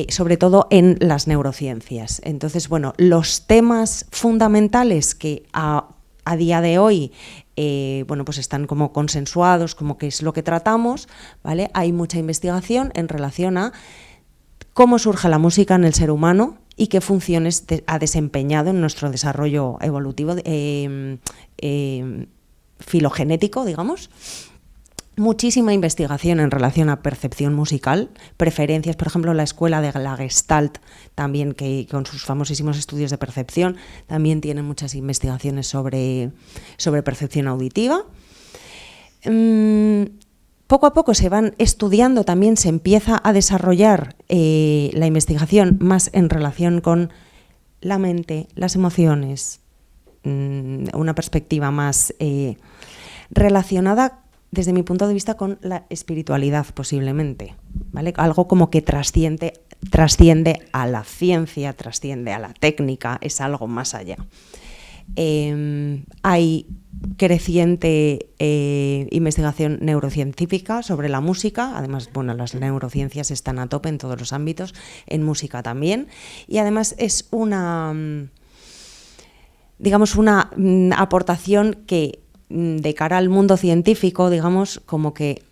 Sobre todo en las neurociencias. Entonces, bueno, los temas fundamentales que a día de hoy bueno, pues están como consensuados, como que es lo que tratamos, ¿vale? Hay mucha investigación en relación a cómo surge la música en el ser humano y qué funciones ha desempeñado en nuestro desarrollo evolutivo filogenético, digamos. Muchísima investigación en relación a percepción musical, preferencias, por ejemplo, la escuela de la Gestalt, también que con sus famosísimos estudios de percepción, también tiene muchas investigaciones sobre percepción auditiva. Poco a poco se van estudiando, también se empieza a desarrollar la investigación más en relación con la mente, las emociones, una perspectiva más relacionada desde mi punto de vista con la espiritualidad posiblemente, ¿vale? Algo como que trasciende a la ciencia, trasciende a la técnica, es algo más allá. Hay creciente investigación neurocientífica sobre la música, además, bueno, las neurociencias están a tope en todos los ámbitos, en música también, y además es una aportación que de cara al mundo científico, digamos, como que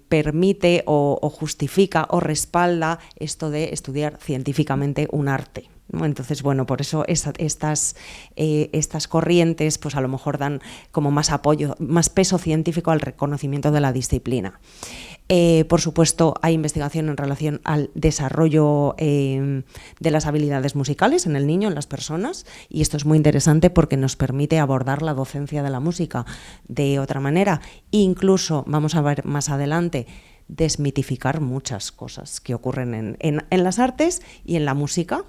permite o justifica o respalda esto de estudiar científicamente un arte, ¿no? Entonces, bueno, por eso estas corrientes pues a lo mejor dan como más apoyo, más peso científico al reconocimiento de la disciplina. Por supuesto, hay investigación en relación al desarrollo de las habilidades musicales en el niño, en las personas, y esto es muy interesante porque nos permite abordar la docencia de la música de otra manera. Incluso, vamos a ver más adelante, desmitificar muchas cosas que ocurren en las artes y en la música.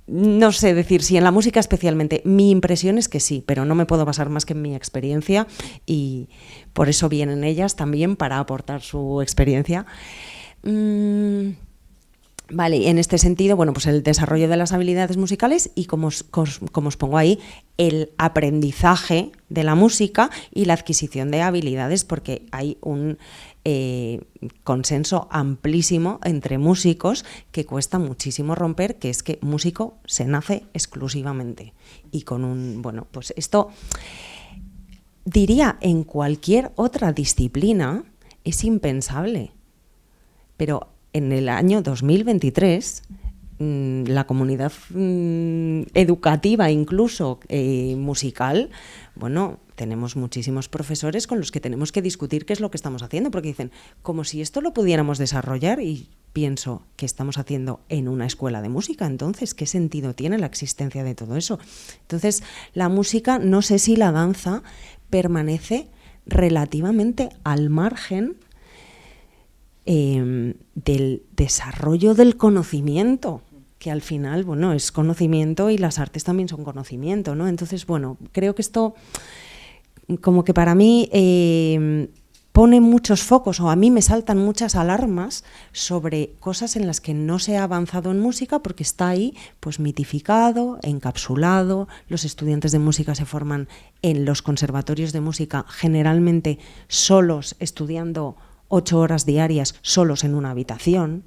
No sé decir si en la música especialmente, mi impresión es que sí, pero no me puedo basar más que en mi experiencia y por eso vienen ellas también para aportar su experiencia. Vale, en este sentido, bueno, pues el desarrollo de las habilidades musicales y como os pongo ahí, el aprendizaje de la música y la adquisición de habilidades, porque hay un consenso amplísimo entre músicos que cuesta muchísimo romper, que es que músico se nace exclusivamente. Y con bueno, pues esto diría en cualquier otra disciplina es impensable, pero en el año 2023 la comunidad educativa, incluso musical, bueno, tenemos muchísimos profesores con los que tenemos que discutir qué es lo que estamos haciendo, porque dicen, como si esto lo pudiéramos desarrollar, y pienso, ¿qué estamos haciendo en una escuela de música? Entonces, ¿qué sentido tiene la existencia de todo eso? Entonces, la música, no sé si la danza permanece relativamente al margen del desarrollo del conocimiento, que al final, bueno, es conocimiento y las artes también son conocimiento, ¿no? Entonces, bueno, creo que esto como que para mí pone muchos focos, o a mí me saltan muchas alarmas sobre cosas en las que no se ha avanzado en música porque está ahí pues mitificado, encapsulado. Los estudiantes de música se forman en los conservatorios de música generalmente solos, estudiando 8 horas diarias, solos en una habitación.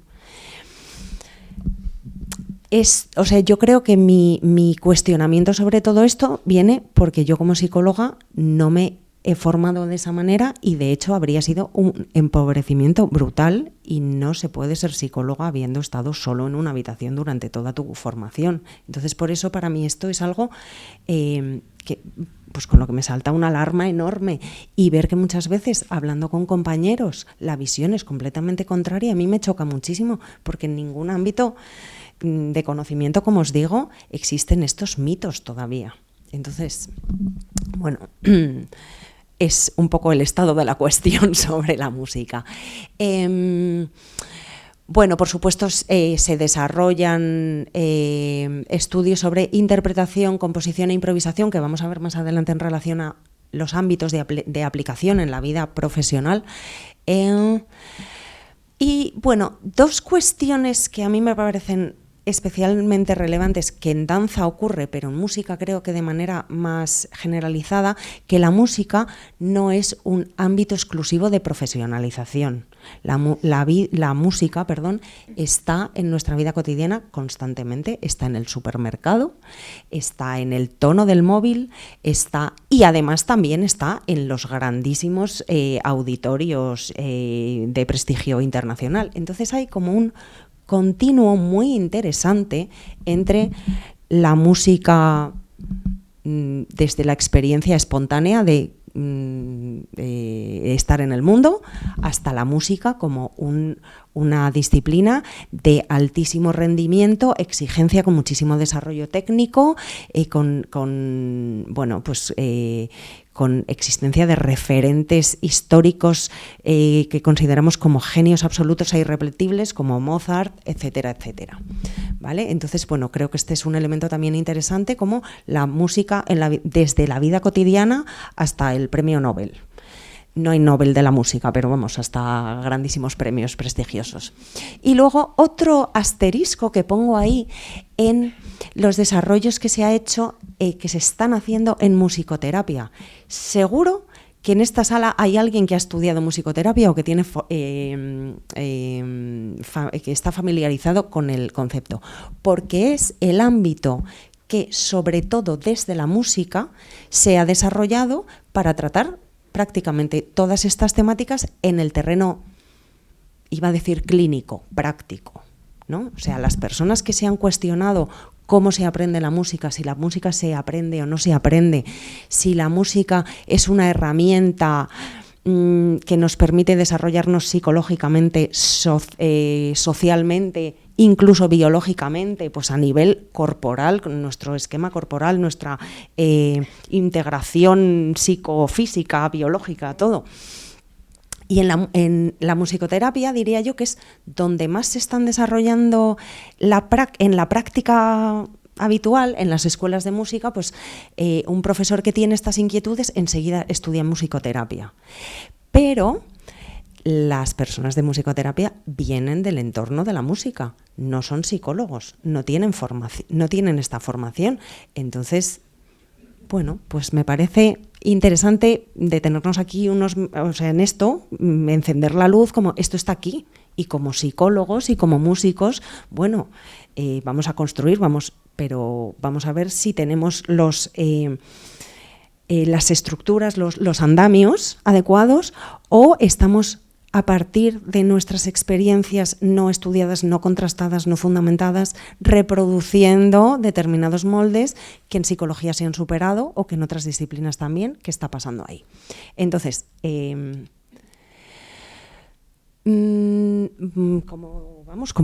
O sea, yo creo que mi cuestionamiento sobre todo esto viene porque yo como psicóloga no me he formado de esa manera y de hecho habría sido un empobrecimiento brutal y no se puede ser psicóloga habiendo estado solo en una habitación durante toda tu formación. Entonces, por eso para mí esto es algo que pues con lo que me salta una alarma enorme, y ver que muchas veces hablando con compañeros la visión es completamente contraria, a mí me choca muchísimo porque en ningún ámbito de conocimiento, como os digo, existen estos mitos todavía. Entonces, bueno, es un poco el estado de la cuestión sobre la música. Bueno, por supuesto, se desarrollan estudios sobre interpretación, composición e improvisación, que vamos a ver más adelante en relación a los ámbitos de aplicación en la vida profesional. Y bueno, dos cuestiones que a mí me parecen especialmente relevantes, que en danza ocurre, pero en música creo que de manera más generalizada, que la música no es un ámbito exclusivo de profesionalización. La música, está en nuestra vida cotidiana constantemente, está en el supermercado, está en el tono del móvil, y además también está en los grandísimos auditorios de prestigio internacional. Entonces hay como un continuo muy interesante entre la música desde la experiencia espontánea de estar en el mundo, hasta la música como una disciplina de altísimo rendimiento, exigencia con muchísimo desarrollo técnico, con existencia de referentes históricos que consideramos como genios absolutos e irrepetibles, como Mozart, etcétera, etcétera. ¿Vale? Entonces, bueno, creo que este es un elemento también interesante, como la música desde la vida cotidiana hasta el premio Nobel. No hay Nobel de la música, pero vamos, hasta grandísimos premios prestigiosos. Y luego otro asterisco que pongo ahí en los desarrollos que se ha hecho, que se están haciendo en musicoterapia. Seguro que en esta sala hay alguien que ha estudiado musicoterapia o que tiene que está familiarizado con el concepto, porque es el ámbito que, sobre todo desde la música, se ha desarrollado para tratar prácticamente todas estas temáticas en el terreno, iba a decir clínico, práctico, ¿no? O sea, las personas que se han cuestionado cómo se aprende la música, si la música se aprende o no se aprende, si la música es una herramienta que nos permite desarrollarnos psicológicamente, socialmente, incluso biológicamente, pues a nivel corporal, con nuestro esquema corporal, nuestra integración psicofísica, biológica, todo. Y en la musicoterapia diría yo que es donde más se están desarrollando en la práctica habitual, en las escuelas de música, pues un profesor que tiene estas inquietudes enseguida estudia musicoterapia. Pero las personas de musicoterapia vienen del entorno de la música, no son psicólogos, no tienen esta formación. Entonces, bueno, pues me parece interesante detenernos aquí en esto, encender la luz, como esto está aquí, y como psicólogos y como músicos, bueno, vamos a construir, pero vamos a ver si tenemos las estructuras, los andamios adecuados, o estamos a partir de nuestras experiencias no estudiadas, no contrastadas, no fundamentadas, reproduciendo determinados moldes que en psicología se han superado o que en otras disciplinas también. ¿Qué está pasando ahí? Entonces, ¿cómo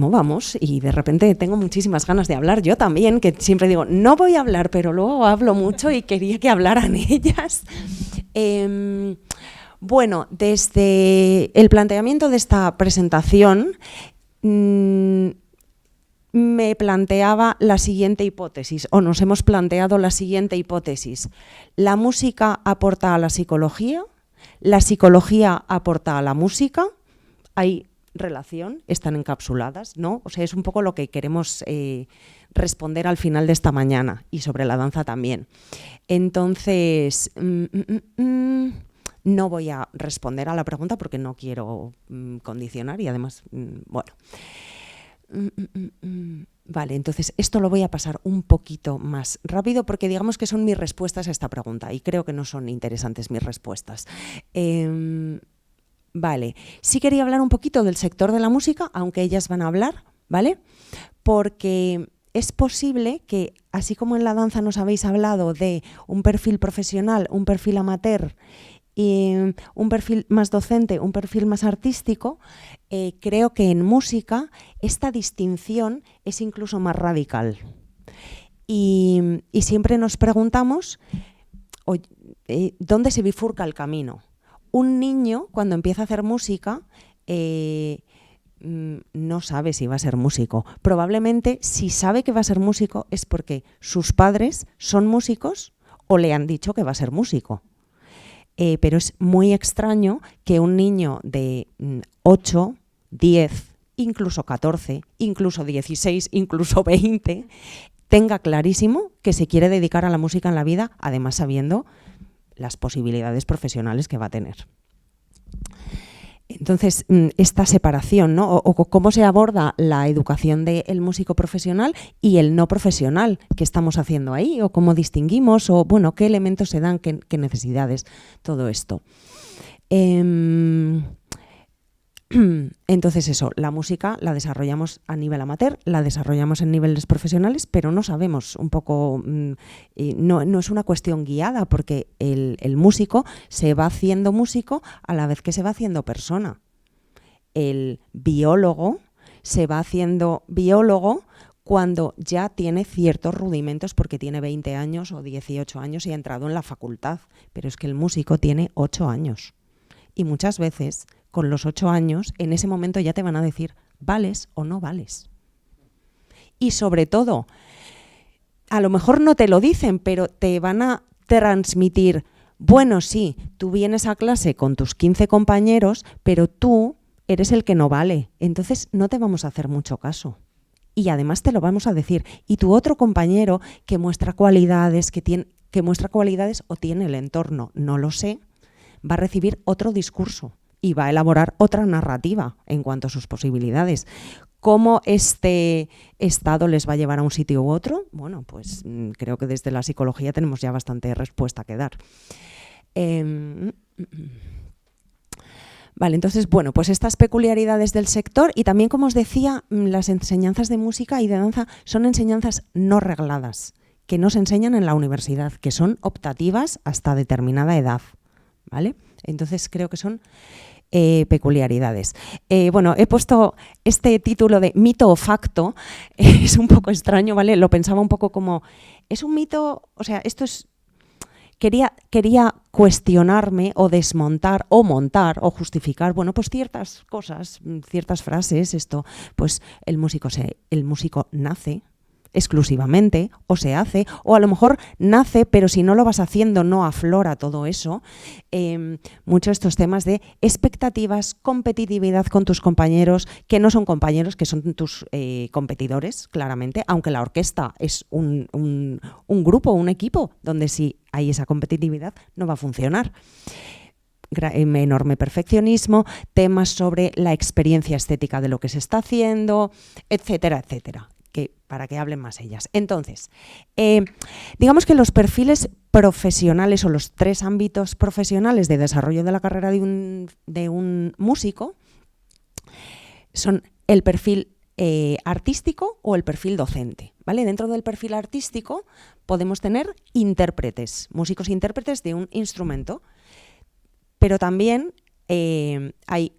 vamos? Y de repente tengo muchísimas ganas de hablar. Yo también, que siempre digo, no voy a hablar, pero luego hablo mucho y quería que hablaran ellas. Bueno, desde el planteamiento de esta presentación me planteaba la siguiente hipótesis, o nos hemos planteado la siguiente hipótesis. La música aporta a la psicología aporta a la música, hay relación, están encapsuladas, ¿no? O sea, es un poco lo que queremos responder al final de esta mañana, y sobre la danza también. Entonces, no voy a responder a la pregunta porque no quiero condicionar y además, bueno. Vale, entonces esto lo voy a pasar un poquito más rápido porque digamos que son mis respuestas a esta pregunta y creo que no son interesantes mis respuestas. Vale, sí quería hablar un poquito del sector de la música, aunque ellas van a hablar, ¿vale? Porque es posible que, así como en la danza nos habéis hablado de un perfil profesional, un perfil amateur, y un perfil más docente, un perfil más artístico, creo que en música esta distinción es incluso más radical. Y siempre nos preguntamos ¿dónde se bifurca el camino? Un niño, cuando empieza a hacer música, no sabe si va a ser músico. Probablemente, si sabe que va a ser músico, es porque sus padres son músicos o le han dicho que va a ser músico. Pero es muy extraño que un niño de 8, 10, incluso 14, incluso 16, incluso 20, tenga clarísimo que se quiere dedicar a la música en la vida, además sabiendo las posibilidades profesionales que va a tener. Entonces, esta separación, ¿no? o cómo se aborda la educación del músico profesional y el no profesional que estamos haciendo ahí, o cómo distinguimos, o bueno, qué elementos se dan, qué necesidades, todo esto. Entonces eso, la música la desarrollamos a nivel amateur, la desarrollamos en niveles profesionales, pero no sabemos un poco, no es una cuestión guiada, porque el músico se va haciendo músico a la vez que se va haciendo persona. El biólogo se va haciendo biólogo cuando ya tiene ciertos rudimentos, porque tiene 20 años o 18 años y ha entrado en la facultad, pero es que el músico tiene 8 años. Y muchas veces, con los 8 años, en ese momento ya te van a decir, ¿vales o no vales? Y sobre todo, a lo mejor no te lo dicen, pero te van a transmitir, bueno, sí, tú vienes a clase con tus 15 compañeros, pero tú eres el que no vale, entonces no te vamos a hacer mucho caso. Y además te lo vamos a decir. Y tu otro compañero que muestra cualidades, que muestra cualidades o tiene el entorno, no lo sé, va a recibir otro discurso y va a elaborar otra narrativa en cuanto a sus posibilidades. ¿Cómo este estado les va a llevar a un sitio u otro? Bueno, pues creo que desde la psicología tenemos ya bastante respuesta que dar. Vale, entonces, bueno, pues estas peculiaridades del sector y también, como os decía, las enseñanzas de música y de danza son enseñanzas no regladas, que no se enseñan en la universidad, que son optativas hasta determinada edad, ¿vale? Entonces creo que son peculiaridades. Bueno, he puesto este título de mito o facto, es un poco extraño, ¿vale? Lo pensaba un poco como, ¿es un mito? O sea, esto es... Quería cuestionarme o desmontar o montar o justificar, bueno, pues ciertas cosas, ciertas frases, esto, pues el músico nace exclusivamente o se hace, o a lo mejor nace, pero si no lo vas haciendo no aflora todo eso. Muchos estos temas de expectativas, competitividad con tus compañeros, que no son compañeros, que son tus competidores, claramente, aunque la orquesta es un grupo, un equipo, donde si hay esa competitividad no va a funcionar. Enorme perfeccionismo, temas sobre la experiencia estética de lo que se está haciendo, etcétera, etcétera. Para que hablen más ellas. Entonces, digamos que los perfiles profesionales o los 3 ámbitos profesionales de desarrollo de la carrera de un músico son el perfil artístico o el perfil docente, ¿vale? Dentro del perfil artístico podemos tener intérpretes, músicos intérpretes de un instrumento, pero también hay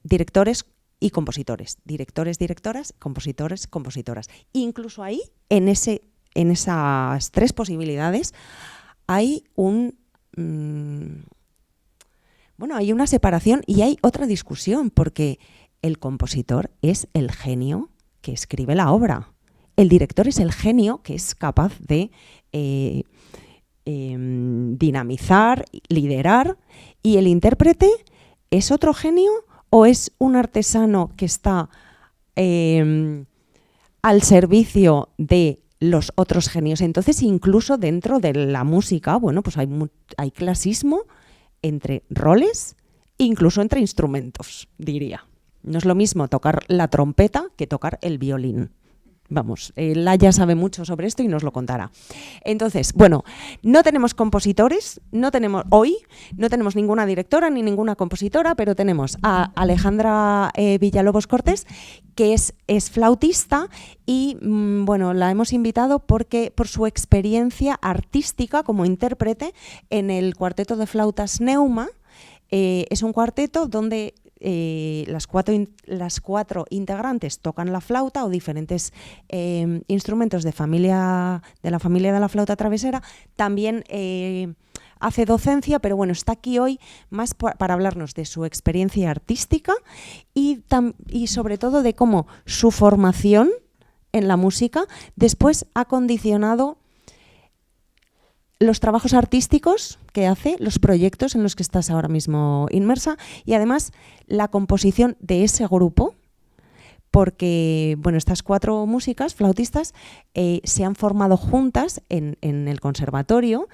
directores y compositores, directores, directoras, compositores, compositoras. Incluso ahí, en esas 3 posibilidades, hay hay una separación y hay otra discusión, porque el compositor es el genio que escribe la obra. El director es el genio que es capaz de dinamizar, liderar, y el intérprete es otro genio, ¿o es un artesano que está al servicio de los otros genios? Entonces, incluso dentro de la música, bueno, pues hay clasismo entre roles, incluso entre instrumentos, diría. No es lo mismo tocar la trompeta que tocar el violín. Vamos, Laia sabe mucho sobre esto y nos lo contará. Entonces, bueno, no tenemos compositores, no tenemos ninguna directora ni ninguna compositora, pero tenemos a Alejandra Villalobos Cortés, que es flautista y, bueno, la hemos invitado por su experiencia artística como intérprete en el cuarteto de flautas Neuma. Es un cuarteto donde las cuatro integrantes tocan la flauta o diferentes instrumentos de la familia de la flauta travesera. También hace docencia, pero bueno, está aquí hoy más para hablarnos de su experiencia artística y sobre todo de cómo su formación en la música después ha condicionado los trabajos artísticos que hace, los proyectos en los que estás ahora mismo inmersa, y además la composición de ese grupo, porque bueno, estas 4 músicas, flautistas, se han formado juntas en el conservatorio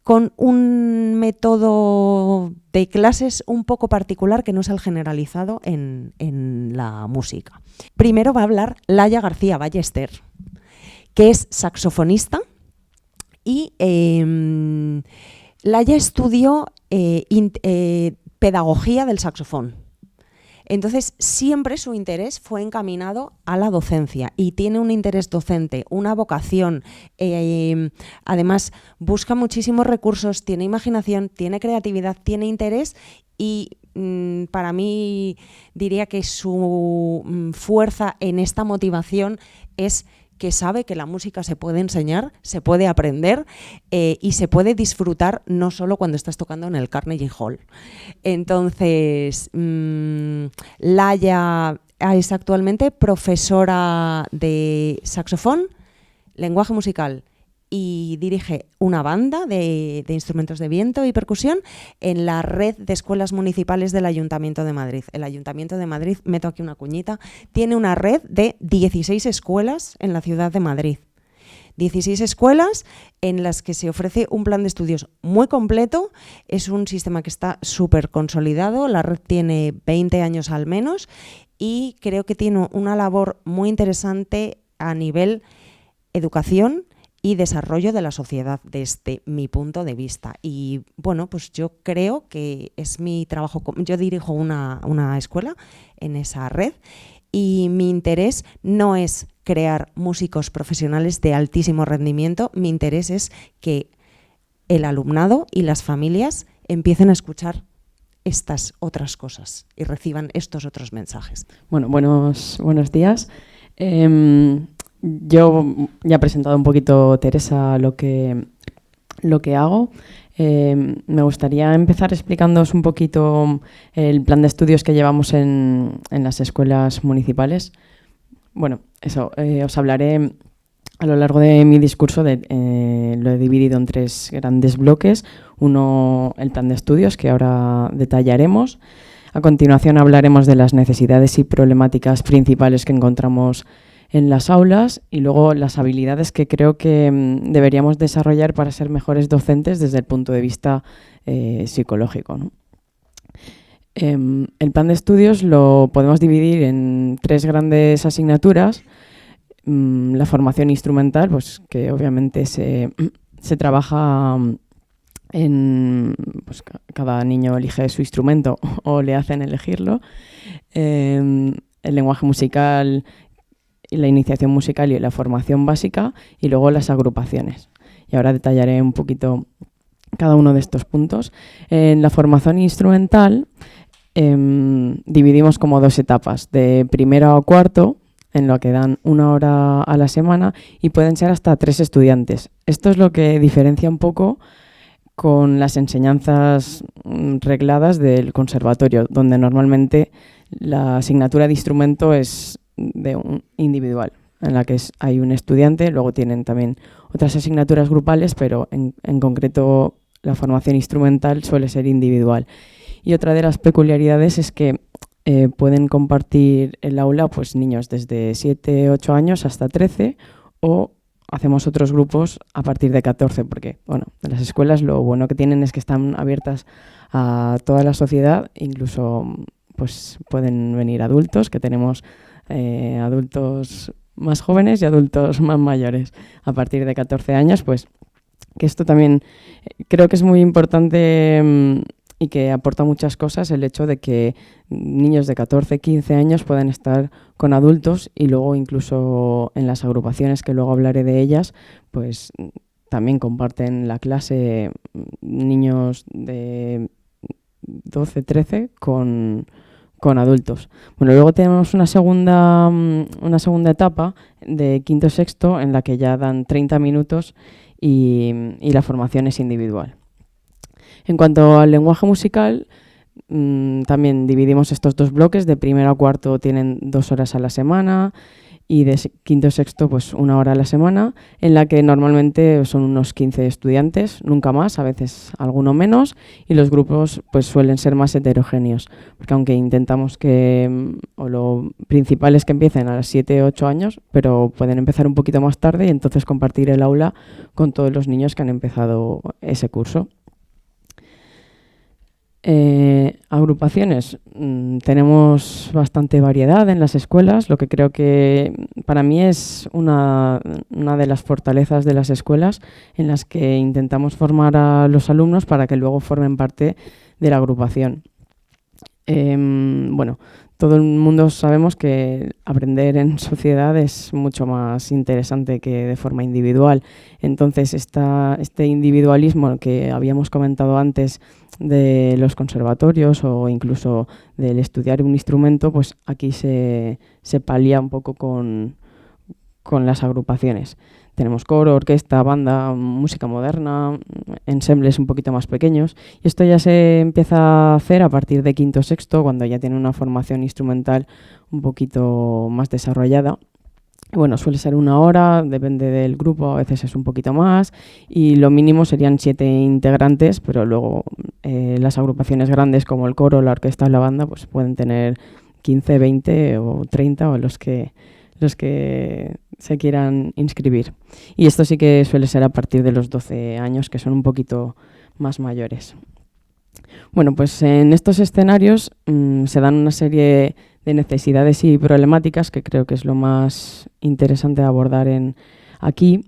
con un método de clases un poco particular que no es el generalizado en la música. Primero va a hablar Laia García Ballester, que es saxofonista y Laia estudió pedagogía del saxofón. Entonces, siempre su interés fue encaminado a la docencia y tiene un interés docente, una vocación. Además, busca muchísimos recursos, tiene imaginación, tiene creatividad, tiene interés y para mí diría que su fuerza en esta motivación es que sabe que la música se puede enseñar, se puede aprender y se puede disfrutar no solo cuando estás tocando en el Carnegie Hall. Entonces, Laia es actualmente profesora de saxofón, lenguaje musical y dirige una banda de instrumentos de viento y percusión en la red de escuelas municipales del Ayuntamiento de Madrid. El Ayuntamiento de Madrid, meto aquí una cuñita, tiene una red de 16 escuelas en la ciudad de Madrid. 16 escuelas en las que se ofrece un plan de estudios muy completo. Es un sistema que está súper consolidado, la red tiene 20 años al menos y creo que tiene una labor muy interesante a nivel educación y desarrollo de la sociedad desde mi punto de vista. Y bueno, pues yo creo que es mi trabajo, yo dirijo una escuela en esa red y mi interés no es crear músicos profesionales de altísimo rendimiento, mi interés es que el alumnado y las familias empiecen a escuchar estas otras cosas y reciban estos otros mensajes. Bueno, buenos días. Yo ya he presentado un poquito, Teresa, lo que hago. Me gustaría empezar explicándoos un poquito el plan de estudios que llevamos en las escuelas municipales. Bueno, eso, os hablaré a lo largo de mi discurso, lo he dividido en 3 grandes bloques. Uno, el plan de estudios, que ahora detallaremos. A continuación hablaremos de las necesidades y problemáticas principales que encontramos en las aulas y luego las habilidades que creo que deberíamos desarrollar para ser mejores docentes desde el punto de vista psicológico, ¿no? El plan de estudios lo podemos dividir en 3 grandes asignaturas. La formación instrumental, pues que obviamente se trabaja pues cada niño elige su instrumento o le hacen elegirlo. El lenguaje musical, la iniciación musical y la formación básica y luego las agrupaciones. Y ahora detallaré un poquito cada uno de estos puntos. En la formación instrumental dividimos como 2 etapas, de primero a cuarto, en lo que dan 1 hora a la semana y pueden ser hasta 3 estudiantes. Esto es lo que diferencia un poco con las enseñanzas regladas del conservatorio, donde normalmente la asignatura de instrumento es de un individual, en la que hay un estudiante, luego tienen también otras asignaturas grupales, pero en concreto la formación instrumental suele ser individual. Y otra de las peculiaridades es que pueden compartir el aula pues niños desde 7, 8 años hasta 13 o hacemos otros grupos a partir de 14, porque bueno, las escuelas lo bueno que tienen es que están abiertas a toda la sociedad, incluso pues pueden venir adultos, que tenemos adultos más jóvenes y adultos más mayores. A partir de 14 años, pues que esto también creo que es muy importante y que aporta muchas cosas el hecho de que niños de 14, 15 años puedan estar con adultos y luego incluso en las agrupaciones, que luego hablaré de ellas, pues también comparten la clase niños de 12, 13 con adultos. Bueno, luego tenemos una segunda etapa de quinto y sexto en la que ya dan 30 minutos y la formación es individual. En cuanto al lenguaje musical, también dividimos estos 2 bloques. De primero a cuarto tienen 2 horas a la semana y de quinto a sexto pues 1 hora a la semana, en la que normalmente son unos 15 estudiantes, nunca más, a veces alguno menos, y los grupos pues suelen ser más heterogéneos, porque aunque intentamos que, o lo principal es que empiecen a los 7 o 8 años, pero pueden empezar un poquito más tarde y entonces compartir el aula con todos los niños que han empezado ese curso. Agrupaciones. Tenemos bastante variedad en las escuelas, lo que creo que para mí es una de las fortalezas de las escuelas, en las que intentamos formar a los alumnos para que luego formen parte de la agrupación. Bueno, todo el mundo sabemos que aprender en sociedad es mucho más interesante que de forma individual. Entonces, este individualismo que habíamos comentado antes de los conservatorios o incluso del estudiar un instrumento, pues aquí se palía un poco con las agrupaciones. Tenemos coro, orquesta, banda, música moderna, ensembles un poquito más pequeños. Y esto ya se empieza a hacer a partir de quinto o sexto, cuando ya tiene una formación instrumental un poquito más desarrollada. Bueno, suele ser 1 hora, depende del grupo, a veces es un poquito más, y lo mínimo serían 7 integrantes, pero luego las agrupaciones grandes como el coro, la orquesta o la banda pues pueden tener 15, 20 o 30 o los que se quieran inscribir. Y esto sí que suele ser a partir de los 12 años, que son un poquito más mayores. Bueno, pues en estos escenarios se dan una serie de necesidades y problemáticas que creo que es lo más interesante de abordar aquí.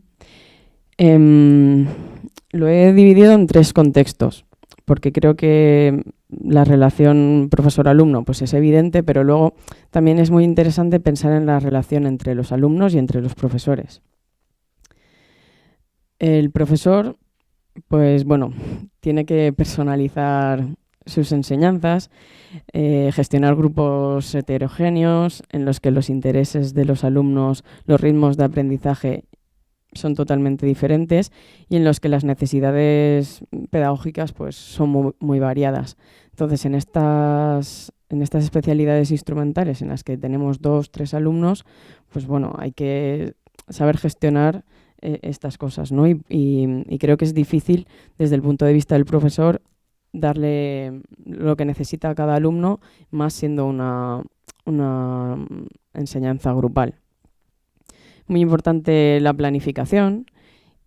Lo he dividido en 3 contextos, porque creo que la relación profesor-alumno pues es evidente, pero luego también es muy interesante pensar en la relación entre los alumnos y entre los profesores. El profesor, pues bueno, tiene que personalizar sus enseñanzas, gestionar grupos heterogéneos en los que los intereses de los alumnos, los ritmos de aprendizaje son totalmente diferentes y en los que las necesidades pedagógicas pues son muy variadas. Entonces, en estas especialidades instrumentales en las que tenemos 2 o 3 alumnos, pues bueno, hay que saber gestionar estas cosas, ¿no? Y creo que es difícil desde el punto de vista del profesor darle lo que necesita a cada alumno, más siendo una enseñanza grupal. Muy importante la planificación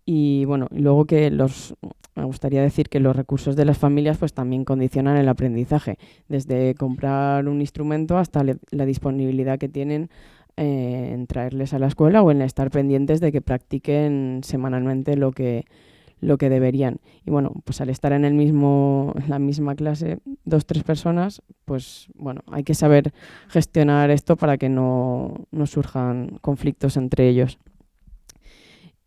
y bueno, y luego que me gustaría decir que los recursos de las familias pues también condicionan el aprendizaje, desde comprar un instrumento hasta la disponibilidad que tienen en traerles a la escuela o en estar pendientes de que practiquen semanalmente lo que deberían. Y bueno, pues al estar en la misma clase, 2 o 3 personas, pues bueno, hay que saber gestionar esto para que no surjan conflictos entre ellos.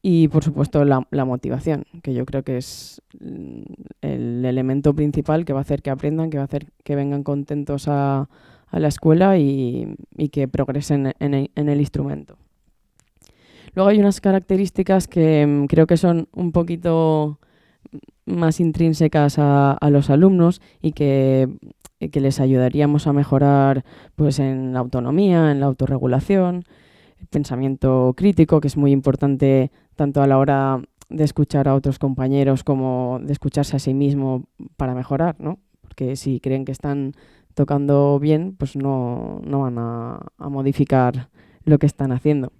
Y por supuesto la motivación, que yo creo que es el elemento principal que va a hacer que aprendan, que va a hacer que vengan contentos a la escuela y que progresen en el instrumento. Luego hay unas características que creo que son un poquito más intrínsecas a los alumnos y que les ayudaríamos a mejorar pues, en la autonomía, en la autorregulación, el pensamiento crítico, que es muy importante tanto a la hora de escuchar a otros compañeros como de escucharse a sí mismo para mejorar, ¿no? Porque si creen que están tocando bien, pues no van a modificar lo que están haciendo.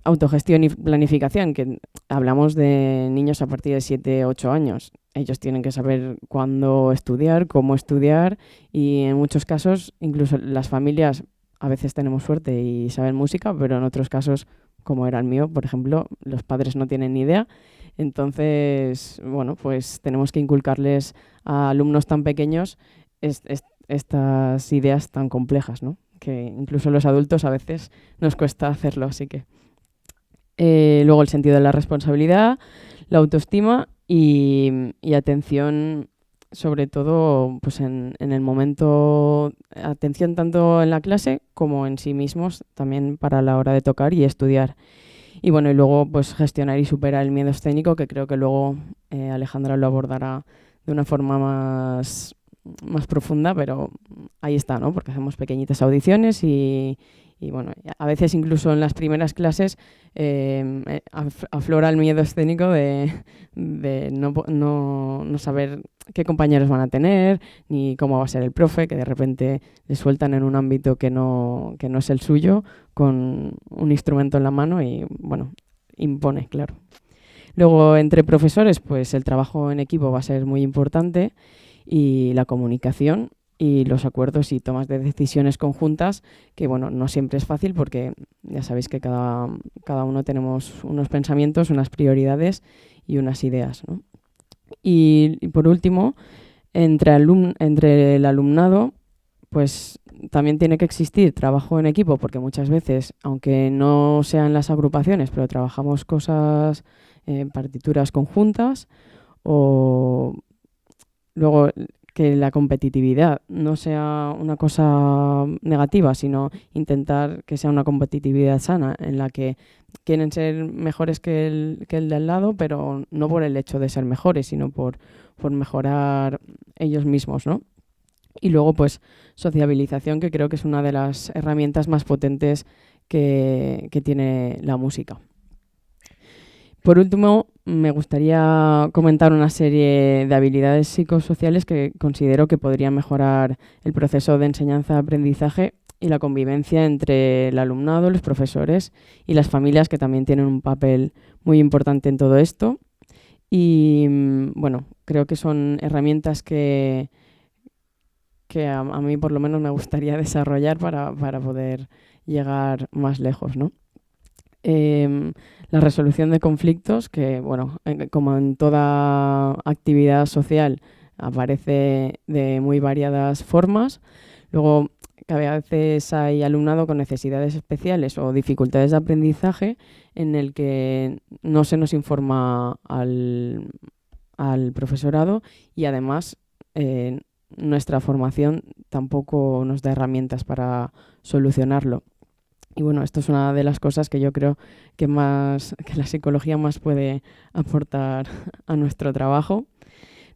Autogestión y planificación, que hablamos de niños a partir de 7 o 8 años. Ellos tienen que saber cuándo estudiar, cómo estudiar y en muchos casos, incluso las familias, a veces tenemos suerte y saben música, pero en otros casos, como era el mío, por ejemplo, los padres no tienen ni idea. Entonces, bueno, pues tenemos que inculcarles a alumnos tan pequeños estas ideas tan complejas, ¿no? Que incluso los adultos a veces nos cuesta hacerlo, así que luego el sentido de la responsabilidad, la autoestima y atención, sobre todo pues en el momento, atención tanto en la clase como en sí mismos, también para la hora de tocar y estudiar. Y bueno, y luego pues gestionar y superar el miedo escénico, que creo que luego Alejandra lo abordará de una forma más profunda, pero ahí está, ¿no? Porque hacemos pequeñitas audiciones y Y bueno, a veces incluso en las primeras clases aflora el miedo escénico de no saber qué compañeros van a tener, ni cómo va a ser el profe, que de repente le sueltan en un ámbito que no es el suyo, con un instrumento en la mano y, bueno, impone, claro. Luego, entre profesores, pues el trabajo en equipo va a ser muy importante y la comunicación y los acuerdos y tomas de decisiones conjuntas, que bueno, no siempre es fácil porque ya sabéis que cada uno tenemos unos pensamientos, unas prioridades y unas ideas, ¿no? Y por último, entre el alumnado, pues también tiene que existir trabajo en equipo, porque muchas veces, aunque no sean las agrupaciones, pero trabajamos cosas, partituras conjuntas, o luego que la competitividad no sea una cosa negativa, sino intentar que sea una competitividad sana, en la que quieren ser mejores que el de al lado, pero no por el hecho de ser mejores, sino por mejorar ellos mismos, ¿no? Y luego, pues, sociabilización, que creo que es una de las herramientas más potentes que tiene la música. Por último, me gustaría comentar una serie de habilidades psicosociales que considero que podrían mejorar el proceso de enseñanza-aprendizaje y la convivencia entre el alumnado, los profesores y las familias, que también tienen un papel muy importante en todo esto. Y bueno, creo que son herramientas que a mí por lo menos me gustaría desarrollar para poder llegar más lejos, ¿no? La resolución de conflictos, que bueno, como en toda actividad social, aparece de muy variadas formas. Luego, que a veces hay alumnado con necesidades especiales o dificultades de aprendizaje en el que no se nos informa al profesorado y además nuestra formación tampoco nos da herramientas para solucionarlo. Y bueno, esto es una de las cosas que yo creo que la psicología más puede aportar a nuestro trabajo.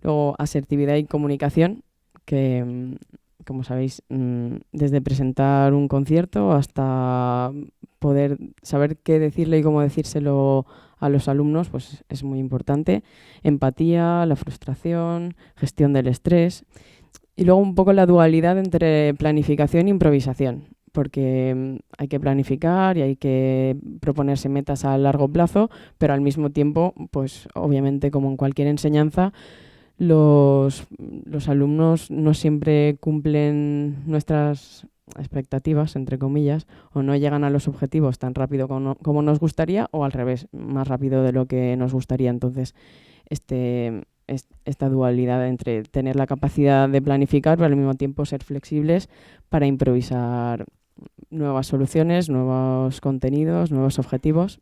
Luego, asertividad y comunicación, que como sabéis, desde presentar un concierto hasta poder saber qué decirle y cómo decírselo a los alumnos, pues es muy importante. Empatía, la frustración, gestión del estrés. Y luego un poco la dualidad entre planificación e improvisación, porque hay que planificar y hay que proponerse metas a largo plazo, pero al mismo tiempo, pues obviamente como en cualquier enseñanza, los alumnos no siempre cumplen nuestras expectativas, entre comillas, o no llegan a los objetivos tan rápido como nos gustaría, o al revés, más rápido de lo que nos gustaría. Entonces, esta dualidad entre tener la capacidad de planificar, pero al mismo tiempo ser flexibles para improvisar nuevas soluciones, nuevos contenidos, nuevos objetivos.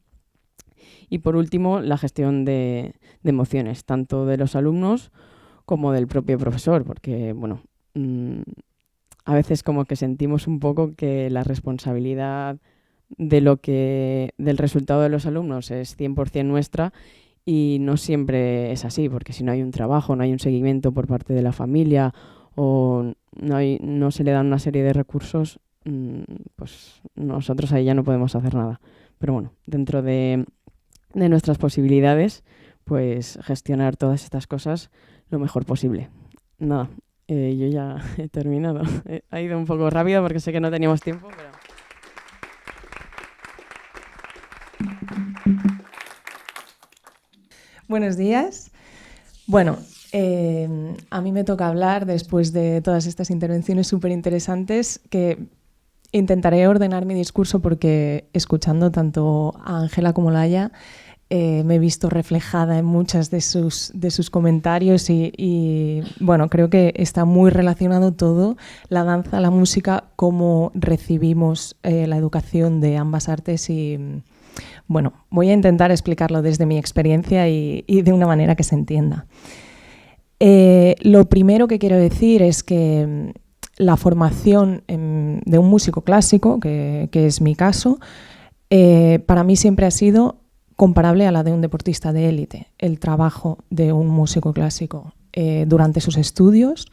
Y por último, la gestión de emociones, tanto de los alumnos como del propio profesor, porque bueno, a veces como que sentimos un poco que la responsabilidad del resultado de los alumnos es 100% nuestra, y no siempre es así, porque si no hay un trabajo, no hay un seguimiento por parte de la familia o no se le dan una serie de recursos, pues nosotros ahí ya no podemos hacer nada. Pero bueno, dentro de nuestras posibilidades, pues gestionar todas estas cosas lo mejor posible. Nada, yo ya he terminado. Ha ido un poco rápido porque sé que no teníamos tiempo, pero... Buenos días. Bueno, a mí me toca hablar después de todas estas intervenciones súper interesantes, que intentaré ordenar mi discurso porque escuchando tanto a Ángela como a Laia me he visto reflejada en muchas de sus comentarios y bueno, creo que está muy relacionado todo, la danza, la música, cómo recibimos la educación de ambas artes y... Bueno, voy a intentar explicarlo desde mi experiencia y de una manera que se entienda. Lo primero que quiero decir es que la formación de un músico clásico, que es mi caso, para mí siempre ha sido comparable a la de un deportista de élite. El trabajo de un músico clásico durante sus estudios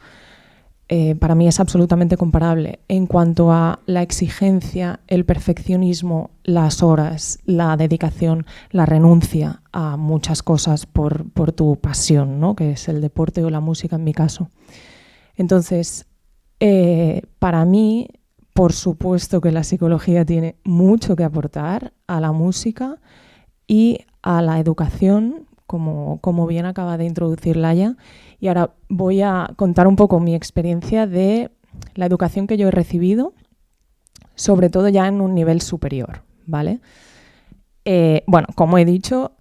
para mí es absolutamente comparable en cuanto a la exigencia, el perfeccionismo, las horas, la dedicación, la renuncia a muchas cosas por tu pasión, ¿no? Que es el deporte o la música en mi caso. Entonces, para mí, por supuesto que la psicología tiene mucho que aportar a la música y a la educación, como bien acaba de introducir Laia. Y ahora voy a contar un poco mi experiencia de la educación que yo he recibido, sobre todo ya en un nivel superior, ¿vale? Bueno, como he dicho,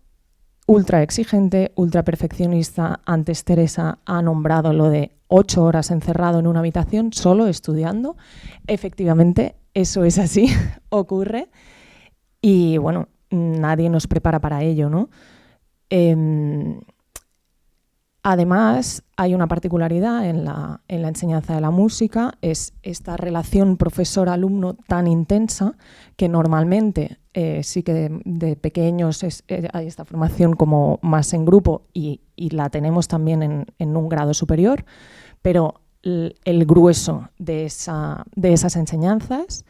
ultra exigente, ultra perfeccionista. Antes Teresa ha nombrado lo de 8 horas encerrado en una habitación solo estudiando. Efectivamente, eso es así, ocurre. Y bueno, nadie nos prepara para ello, ¿no? Además, hay una particularidad en la enseñanza de la música, es esta relación profesor-alumno tan intensa que normalmente sí que de pequeños hay esta formación como más en grupo y la tenemos también en un grado superior, pero el grueso de esas enseñanzas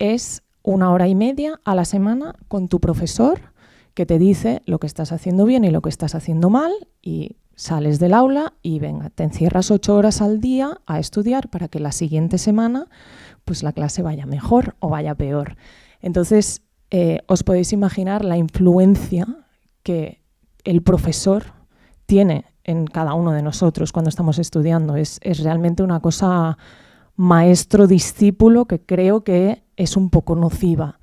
es 1 hora y media a la semana con tu profesor que te dice lo que estás haciendo bien y lo que estás haciendo mal y sales del aula y venga, te encierras 8 horas al día a estudiar para que la siguiente semana pues la clase vaya mejor o vaya peor. Entonces, os podéis imaginar la influencia que el profesor tiene en cada uno de nosotros cuando estamos estudiando. Es realmente una cosa maestro-discípulo que creo que es un poco nociva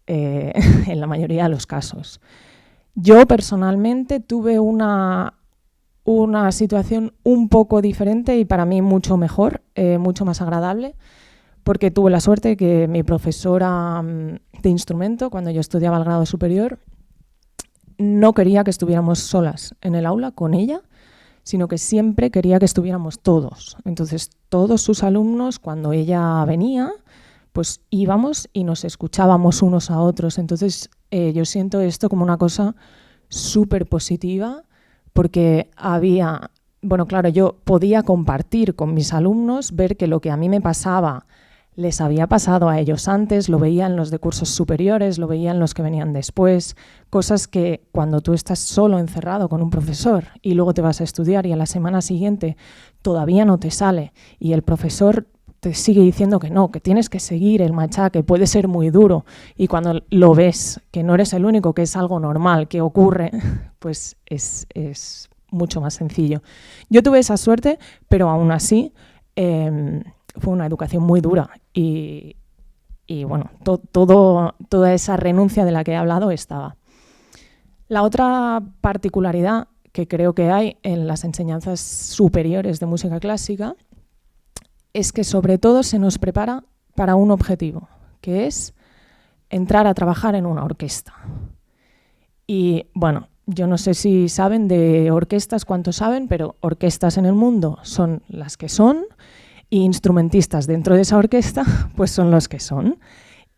en la mayoría de los casos. Yo personalmente tuve una situación un poco diferente y para mí mucho mejor, mucho más agradable, porque tuve la suerte de que mi profesora de instrumento, cuando yo estudiaba el grado superior, no quería que estuviéramos solas en el aula con ella, sino que siempre quería que estuviéramos todos. Entonces, todos sus alumnos, cuando ella venía, pues íbamos y nos escuchábamos unos a otros. Entonces, yo siento esto como una cosa súper positiva, porque había, bueno, claro, yo podía compartir con mis alumnos, ver que lo que a mí me pasaba les había pasado a ellos antes, lo veía en los de cursos superiores, lo veía en los que venían después, cosas que cuando tú estás solo encerrado con un profesor y luego te vas a estudiar y a la semana siguiente todavía no te sale y el profesor te sigue diciendo que no, que tienes que seguir el machaque, puede ser muy duro y cuando lo ves que no eres el único, que es algo normal, que ocurre, pues es mucho más sencillo. Yo tuve esa suerte, pero aún así fue una educación muy dura y bueno, toda esa renuncia de la que he hablado estaba. La otra particularidad que creo que hay en las enseñanzas superiores de música clásica es que sobre todo se nos prepara para un objetivo, que es entrar a trabajar en una orquesta. Y bueno, yo no sé si saben de orquestas, cuántos saben, pero orquestas en el mundo son las que son y instrumentistas dentro de esa orquesta pues son los que son.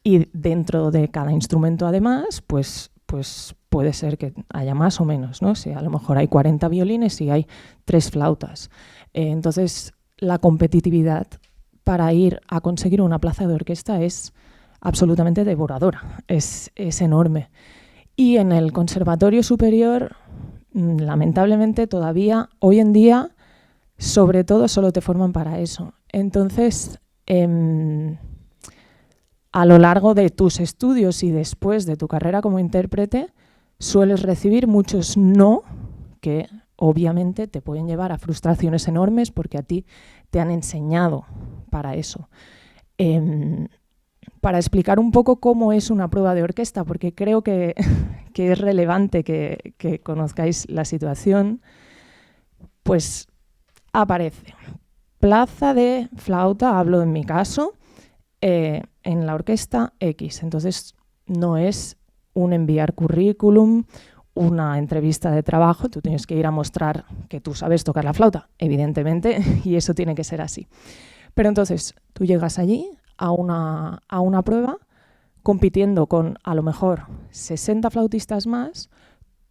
Y dentro de cada instrumento además, pues puede ser que haya más o menos, ¿no? Si a lo mejor hay 40 violines y hay 3 flautas. Entonces, la competitividad para ir a conseguir una plaza de orquesta es absolutamente devoradora, es enorme. Y en el conservatorio superior, lamentablemente todavía, hoy en día, sobre todo solo te forman para eso. Entonces, a lo largo de tus estudios y después de tu carrera como intérprete, sueles recibir muchos no que obviamente te pueden llevar a frustraciones enormes porque a ti te han enseñado para eso. Para explicar un poco cómo es una prueba de orquesta, porque creo que es relevante que conozcáis la situación, pues aparece plaza de flauta, hablo en mi caso, en la orquesta X. Entonces no es un enviar currículum, una entrevista de trabajo, tú tienes que ir a mostrar que tú sabes tocar la flauta, evidentemente, y eso tiene que ser así. Pero entonces tú llegas allí a una prueba compitiendo con a lo mejor 60 flautistas más,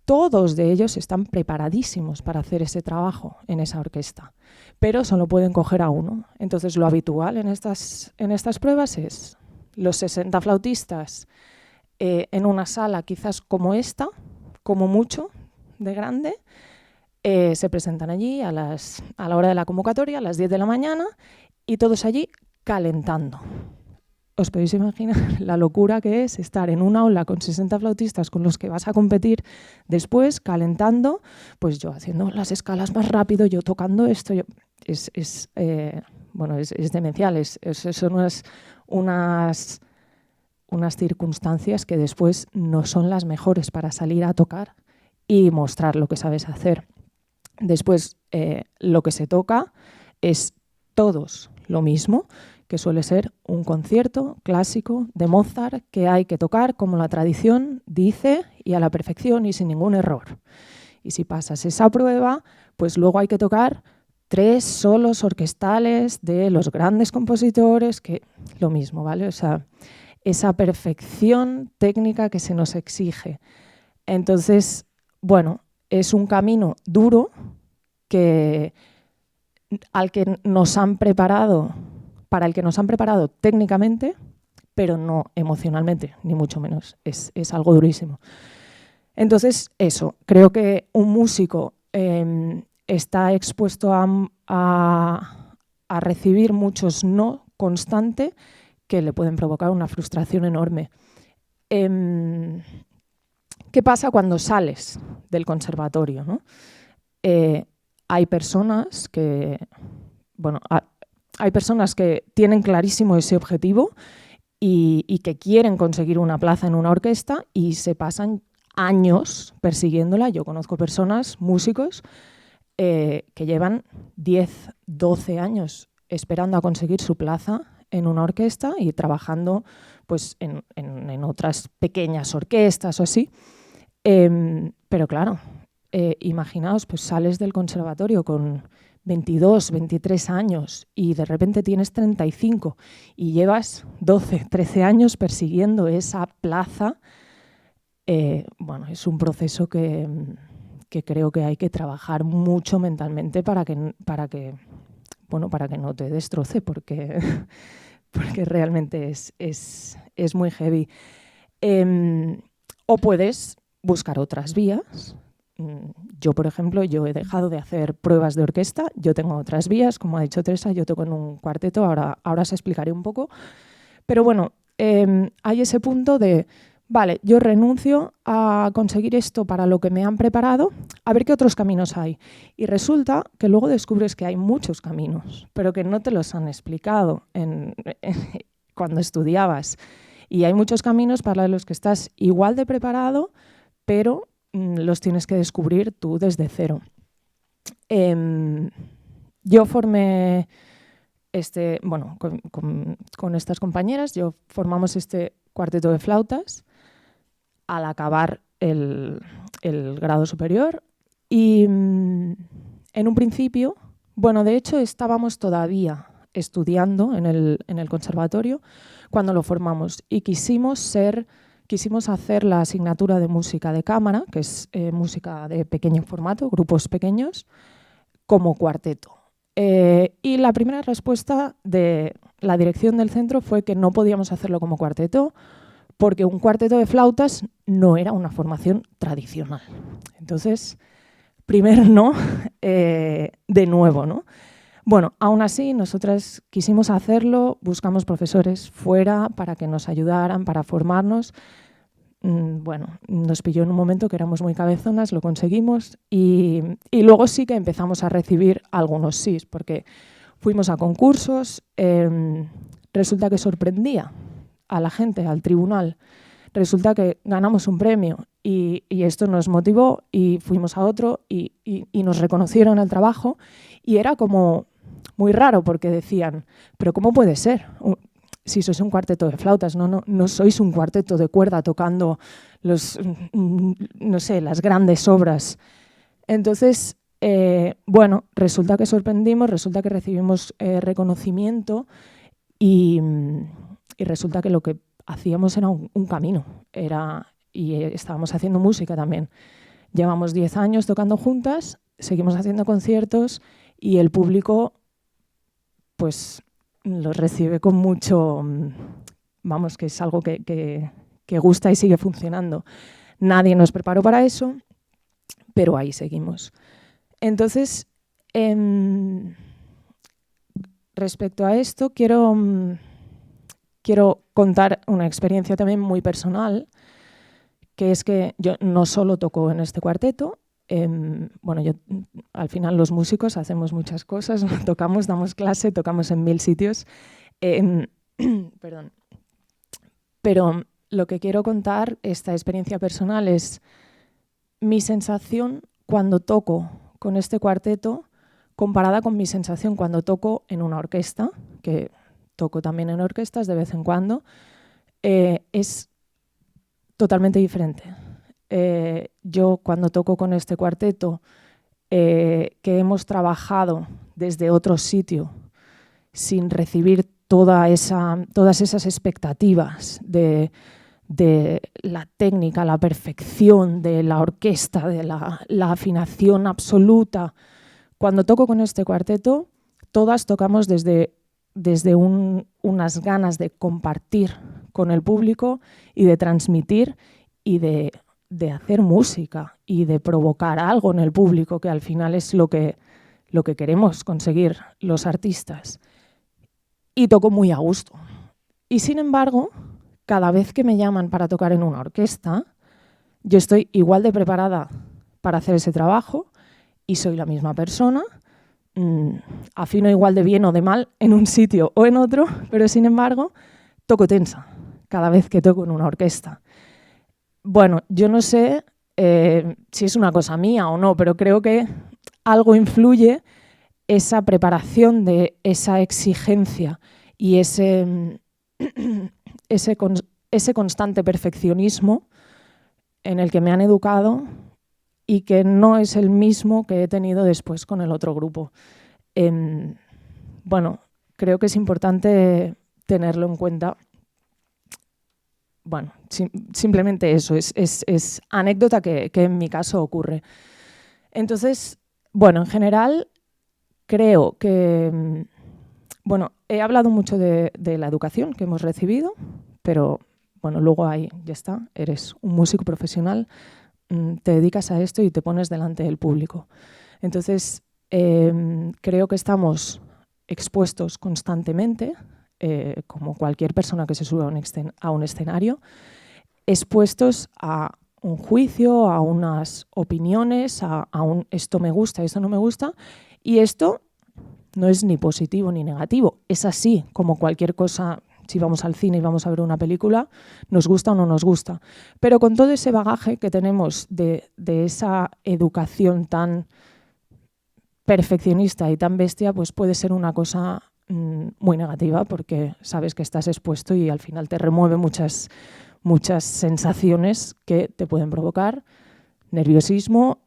todos de ellos están preparadísimos para hacer ese trabajo en esa orquesta, pero solo pueden coger a uno. Entonces, lo habitual en estas pruebas es los 60 flautistas en una sala quizás como esta, como mucho, de grande, se presentan allí a la hora de la convocatoria, a las 10 de la mañana, y todos allí calentando. Os podéis imaginar la locura que es estar en una aula con 60 flautistas con los que vas a competir después, calentando, pues yo haciendo las escalas más rápido, yo tocando esto. Es demencial, son unas circunstancias que después no son las mejores para salir a tocar y mostrar lo que sabes hacer. Después, lo que se toca es todos lo mismo, que suele ser un concierto clásico de Mozart que hay que tocar como la tradición dice y a la perfección y sin ningún error. Y si pasas esa prueba, pues luego hay que tocar 3 solos orquestales de los grandes compositores, que lo mismo, ¿vale? O sea, esa perfección técnica que se nos exige. Entonces, bueno, es un camino duro para el que nos han preparado técnicamente, pero no emocionalmente, ni mucho menos. Es algo durísimo. Entonces, eso, creo que un músico está expuesto a recibir muchos no constante que le pueden provocar una frustración enorme. ¿Qué pasa cuando sales del conservatorio, ¿no? Hay personas que tienen clarísimo ese objetivo y que quieren conseguir una plaza en una orquesta y se pasan años persiguiéndola. Yo conozco personas, músicos, que llevan 10, 12 años esperando a conseguir su plaza en una orquesta y trabajando pues, en otras pequeñas orquestas o así. Pero claro, imaginaos, pues sales del conservatorio con 22, 23 años y de repente tienes 35 y llevas 12, 13 años persiguiendo esa plaza. Es un proceso que creo que hay que trabajar mucho mentalmente para que no te destroce, porque realmente es muy heavy. O puedes buscar otras vías. Yo, por ejemplo, he dejado de hacer pruebas de orquesta, yo tengo otras vías, como ha dicho Teresa, yo toco en un cuarteto, ahora os explicaré un poco. Pero bueno, hay ese punto de, vale, yo renuncio a conseguir esto para lo que me han preparado, a ver qué otros caminos hay. Y resulta que luego descubres que hay muchos caminos, pero que no te los han explicado cuando estudiabas. Y hay muchos caminos para los que estás igual de preparado, pero los tienes que descubrir tú desde cero. Yo formé con estas compañeras, formamos este cuarteto de flautas al acabar el grado superior y en un principio, de hecho estábamos todavía estudiando en el conservatorio cuando lo formamos y quisimos hacer la asignatura de música de cámara, que es música de pequeño formato, grupos pequeños, como cuarteto. Y la primera respuesta de la dirección del centro fue que no podíamos hacerlo como cuarteto porque un cuarteto de flautas no era una formación tradicional. Entonces, primero no, de nuevo, ¿no? Bueno, aún así, nosotras quisimos hacerlo, buscamos profesores fuera para que nos ayudaran, para formarnos. Nos pilló en un momento que éramos muy cabezonas, lo conseguimos y luego sí que empezamos a recibir algunos sís, porque fuimos a concursos, resulta que sorprendía a la gente, al tribunal, resulta que ganamos un premio y esto nos motivó y fuimos a otro y nos reconocieron el trabajo y era como muy raro porque decían, pero ¿cómo puede ser? Si sois un cuarteto de flautas, no sois un cuarteto de cuerda tocando las grandes obras. Entonces, resulta que sorprendimos, resulta que recibimos reconocimiento y resulta que lo que hacíamos era un camino, y estábamos haciendo música también. llevamos 10 años tocando juntas, seguimos haciendo conciertos y el público pues los recibe con mucho, vamos, que es algo que gusta y sigue funcionando. Nadie nos preparó para eso, pero ahí seguimos. Entonces, respecto a esto, quiero contar una experiencia también muy personal, que es que yo no solo toco en este cuarteto. Bueno, al final los músicos hacemos muchas cosas, tocamos, damos clase, tocamos en 1000 sitios. Perdón. Pero lo que quiero contar, esta experiencia personal, es mi sensación cuando toco con este cuarteto comparada con mi sensación cuando toco en una orquesta, que toco también en orquestas de vez en cuando, es totalmente diferente. Yo cuando toco con este cuarteto, que hemos trabajado desde otro sitio, sin recibir todas esas expectativas de la técnica, la perfección, de la orquesta, de la afinación absoluta. Cuando toco con este cuarteto, todas tocamos desde unas ganas de compartir con el público y de transmitir y de hacer música y de provocar algo en el público, que al final es lo que queremos conseguir los artistas. Y toco muy a gusto. Y sin embargo, cada vez que me llaman para tocar en una orquesta, yo estoy igual de preparada para hacer ese trabajo y soy la misma persona, afino igual de bien o de mal en un sitio o en otro, pero sin embargo, toco tensa cada vez que toco en una orquesta. Bueno, yo no sé si es una cosa mía o no, pero creo que algo influye esa preparación de esa exigencia y ese constante perfeccionismo en el que me han educado y que no es el mismo que he tenido después con el otro grupo. Bueno, creo que es importante tenerlo en cuenta. Bueno, simplemente eso, es anécdota que en mi caso ocurre. Entonces, bueno, en general creo que, bueno, he hablado mucho de la educación que hemos recibido, pero bueno, luego ahí ya está, eres un músico profesional, te dedicas a esto y te pones delante del público. Entonces, creo que estamos expuestos constantemente, como cualquier persona que se sube a un escenario, expuestos a un juicio, a unas opiniones, a un esto me gusta, esto no me gusta, y esto no es ni positivo ni negativo, es así como cualquier cosa. Si vamos al cine y vamos a ver una película, nos gusta o no nos gusta. Pero con todo ese bagaje que tenemos de esa educación tan perfeccionista y tan bestia, pues puede ser una cosa muy negativa, porque sabes que estás expuesto y al final te remueve muchas sensaciones que te pueden provocar nerviosismo,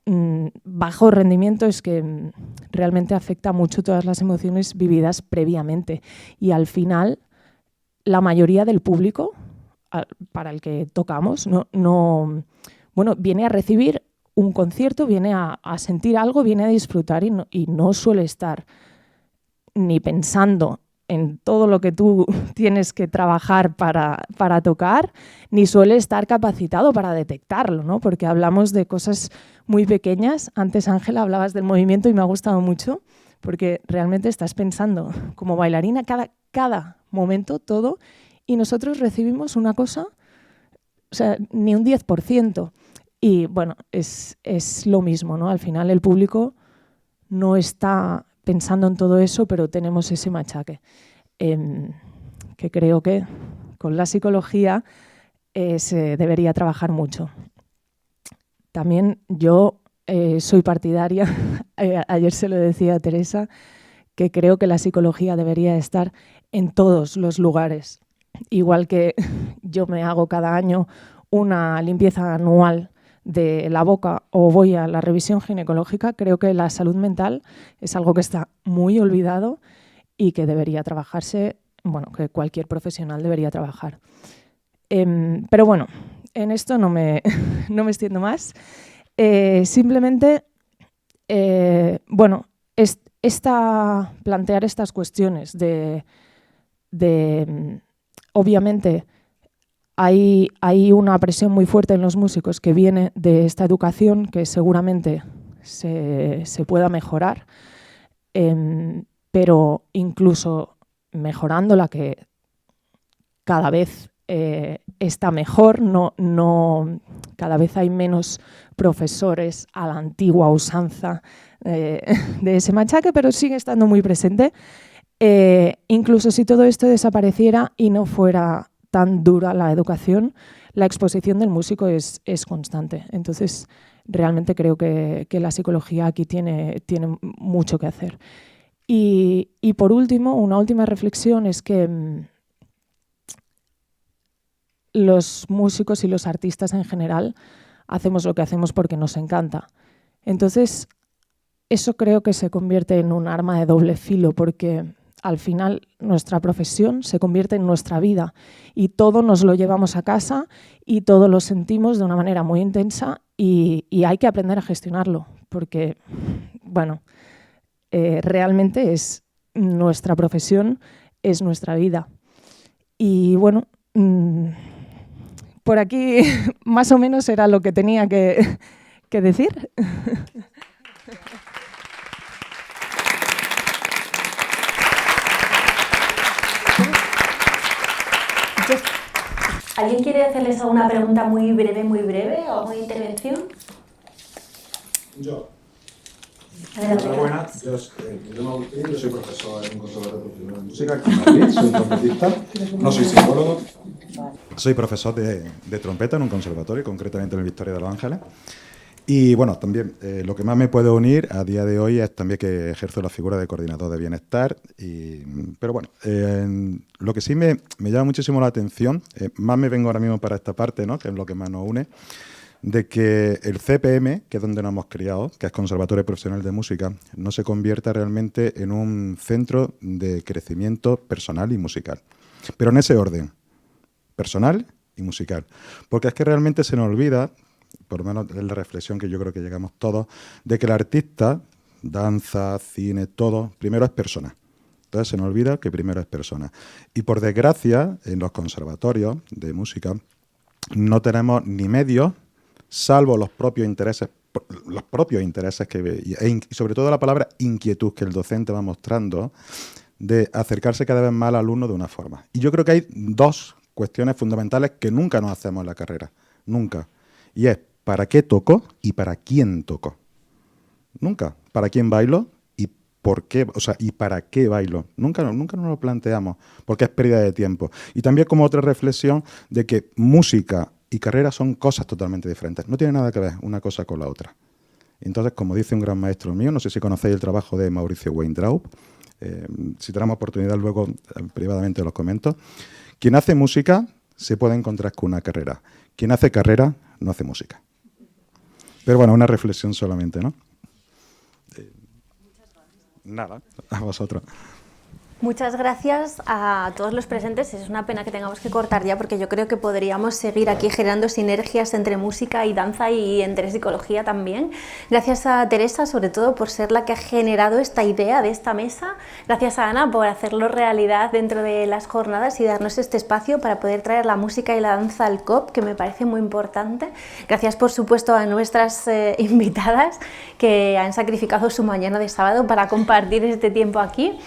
bajo rendimiento. Es que realmente afecta mucho todas las emociones vividas previamente, y al final la mayoría del público para el que tocamos bueno, viene a recibir un concierto, viene a sentir algo, viene a disfrutar y no suele estar ni pensando en todo lo que tú tienes que trabajar para tocar, ni suele estar capacitado para detectarlo, ¿no? Porque hablamos de cosas muy pequeñas. Antes, Ángela, hablabas del movimiento y me ha gustado mucho, porque realmente estás pensando como bailarina cada momento, todo, y nosotros recibimos una cosa, o sea, ni un 10%. Y bueno, es lo mismo, ¿no? Al final el público no está pensando en todo eso, pero tenemos ese machaque, que creo que con la psicología se debería trabajar mucho. También yo soy partidaria, ayer se lo decía a Teresa, que creo que la psicología debería estar en todos los lugares. Igual que yo me hago cada año una limpieza anual de la boca o voy a la revisión ginecológica, creo que la salud mental es algo que está muy olvidado y que debería trabajarse, bueno, que cualquier profesional debería trabajar. Pero bueno, en esto no me extiendo más. Simplemente, bueno, plantear estas cuestiones obviamente, hay una presión muy fuerte en los músicos que viene de esta educación que seguramente se pueda mejorar, pero incluso mejorándola, que cada vez está mejor, cada vez hay menos profesores a la antigua usanza de ese machaque, pero sigue estando muy presente. Incluso si todo esto desapareciera y no fuera tan dura la educación, la exposición del músico es constante. Entonces, realmente creo que la psicología aquí tiene mucho que hacer. Y por último, una última reflexión es que los músicos y los artistas en general hacemos lo que hacemos porque nos encanta. Entonces, eso creo que se convierte en un arma de doble filo, porque al final nuestra profesión se convierte en nuestra vida y todo nos lo llevamos a casa y todo lo sentimos de una manera muy intensa y hay que aprender a gestionarlo, porque, bueno, realmente es nuestra profesión, es nuestra vida. Y bueno, por aquí más o menos era lo que tenía que decir. ¿Alguien quiere hacerles alguna pregunta muy breve o alguna intervención? Yo. Enhorabuena. Yo me Agustín, yo soy profesor en un conservatorio profesional de música aquí en Madrid, soy trompetista, no soy psicólogo. Soy profesor de trompeta en un conservatorio, concretamente en el Victoria de los Ángeles. Y bueno, también lo que más me puede unir a día de hoy es también que ejerzo la figura de coordinador de bienestar. Pero bueno, lo que sí me llama muchísimo la atención, más me vengo ahora mismo para esta parte, ¿no?, que es lo que más nos une, de que el CPM, que es donde nos hemos criado, que es Conservatorio Profesional de Música, no se convierta realmente en un centro de crecimiento personal y musical. Pero en ese orden, personal y musical. Porque es que realmente se nos olvida, por lo menos es la reflexión que yo creo que llegamos todos, de que el artista, danza, cine, todo, primero es persona. Entonces se nos olvida que primero es persona. Y por desgracia, en los conservatorios de música no tenemos ni medios, salvo los propios intereses y sobre todo la palabra inquietud que el docente va mostrando, de acercarse cada vez más al alumno de una forma. Y yo creo que hay dos cuestiones fundamentales que nunca nos hacemos en la carrera, nunca. Y es, ¿para qué toco y para quién toco? Nunca. ¿Para quién bailo y por qué? O sea, ¿y para qué bailo? Nunca nos lo planteamos, porque es pérdida de tiempo. Y también como otra reflexión de que música y carrera son cosas totalmente diferentes. No tiene nada que ver una cosa con la otra. Entonces, como dice un gran maestro mío, no sé si conocéis el trabajo de Mauricio Weintraub, si tenemos oportunidad luego privadamente los comento. Quien hace música se puede encontrar con una carrera. Quien hace carrera no hace música. Pero bueno, una reflexión solamente, ¿no? Nada, a vosotros. Muchas gracias a todos los presentes. Es una pena que tengamos que cortar ya, porque yo creo que podríamos seguir aquí generando sinergias entre música y danza y entre psicología también. Gracias a Teresa, sobre todo, por ser la que ha generado esta idea de esta mesa. Gracias a Ana por hacerlo realidad dentro de las jornadas y darnos este espacio para poder traer la música y la danza al COP, que me parece muy importante. Gracias, por supuesto, a nuestras invitadas que han sacrificado su mañana de sábado para compartir este tiempo aquí.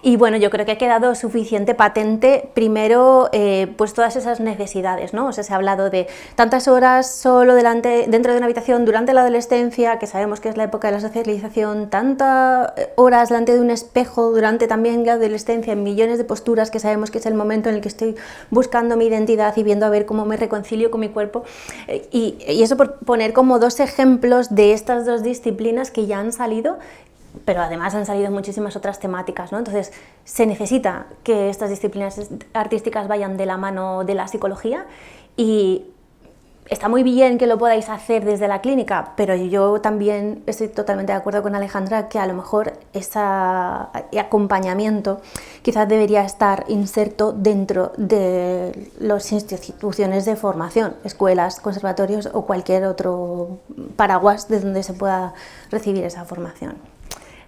Y bueno, yo creo que ha quedado suficiente patente, primero, pues todas esas necesidades, ¿no? O sea, se ha hablado de tantas horas solo dentro de una habitación durante la adolescencia, que sabemos que es la época de la socialización, tantas horas delante de un espejo durante también la adolescencia, en millones de posturas, que sabemos que es el momento en el que estoy buscando mi identidad y viendo a ver cómo me reconcilio con mi cuerpo. Y eso por poner como dos ejemplos de estas dos disciplinas que ya han salido, pero además han salido muchísimas otras temáticas, ¿no? Entonces, se necesita que estas disciplinas artísticas vayan de la mano de la psicología y está muy bien que lo podáis hacer desde la clínica, pero yo también estoy totalmente de acuerdo con Alejandra que a lo mejor ese acompañamiento quizás debería estar inserto dentro de las instituciones de formación, escuelas, conservatorios o cualquier otro paraguas de donde se pueda recibir esa formación.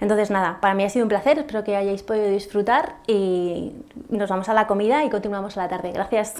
Entonces nada, para mí ha sido un placer, espero que hayáis podido disfrutar y nos vamos a la comida y continuamos a la tarde. Gracias.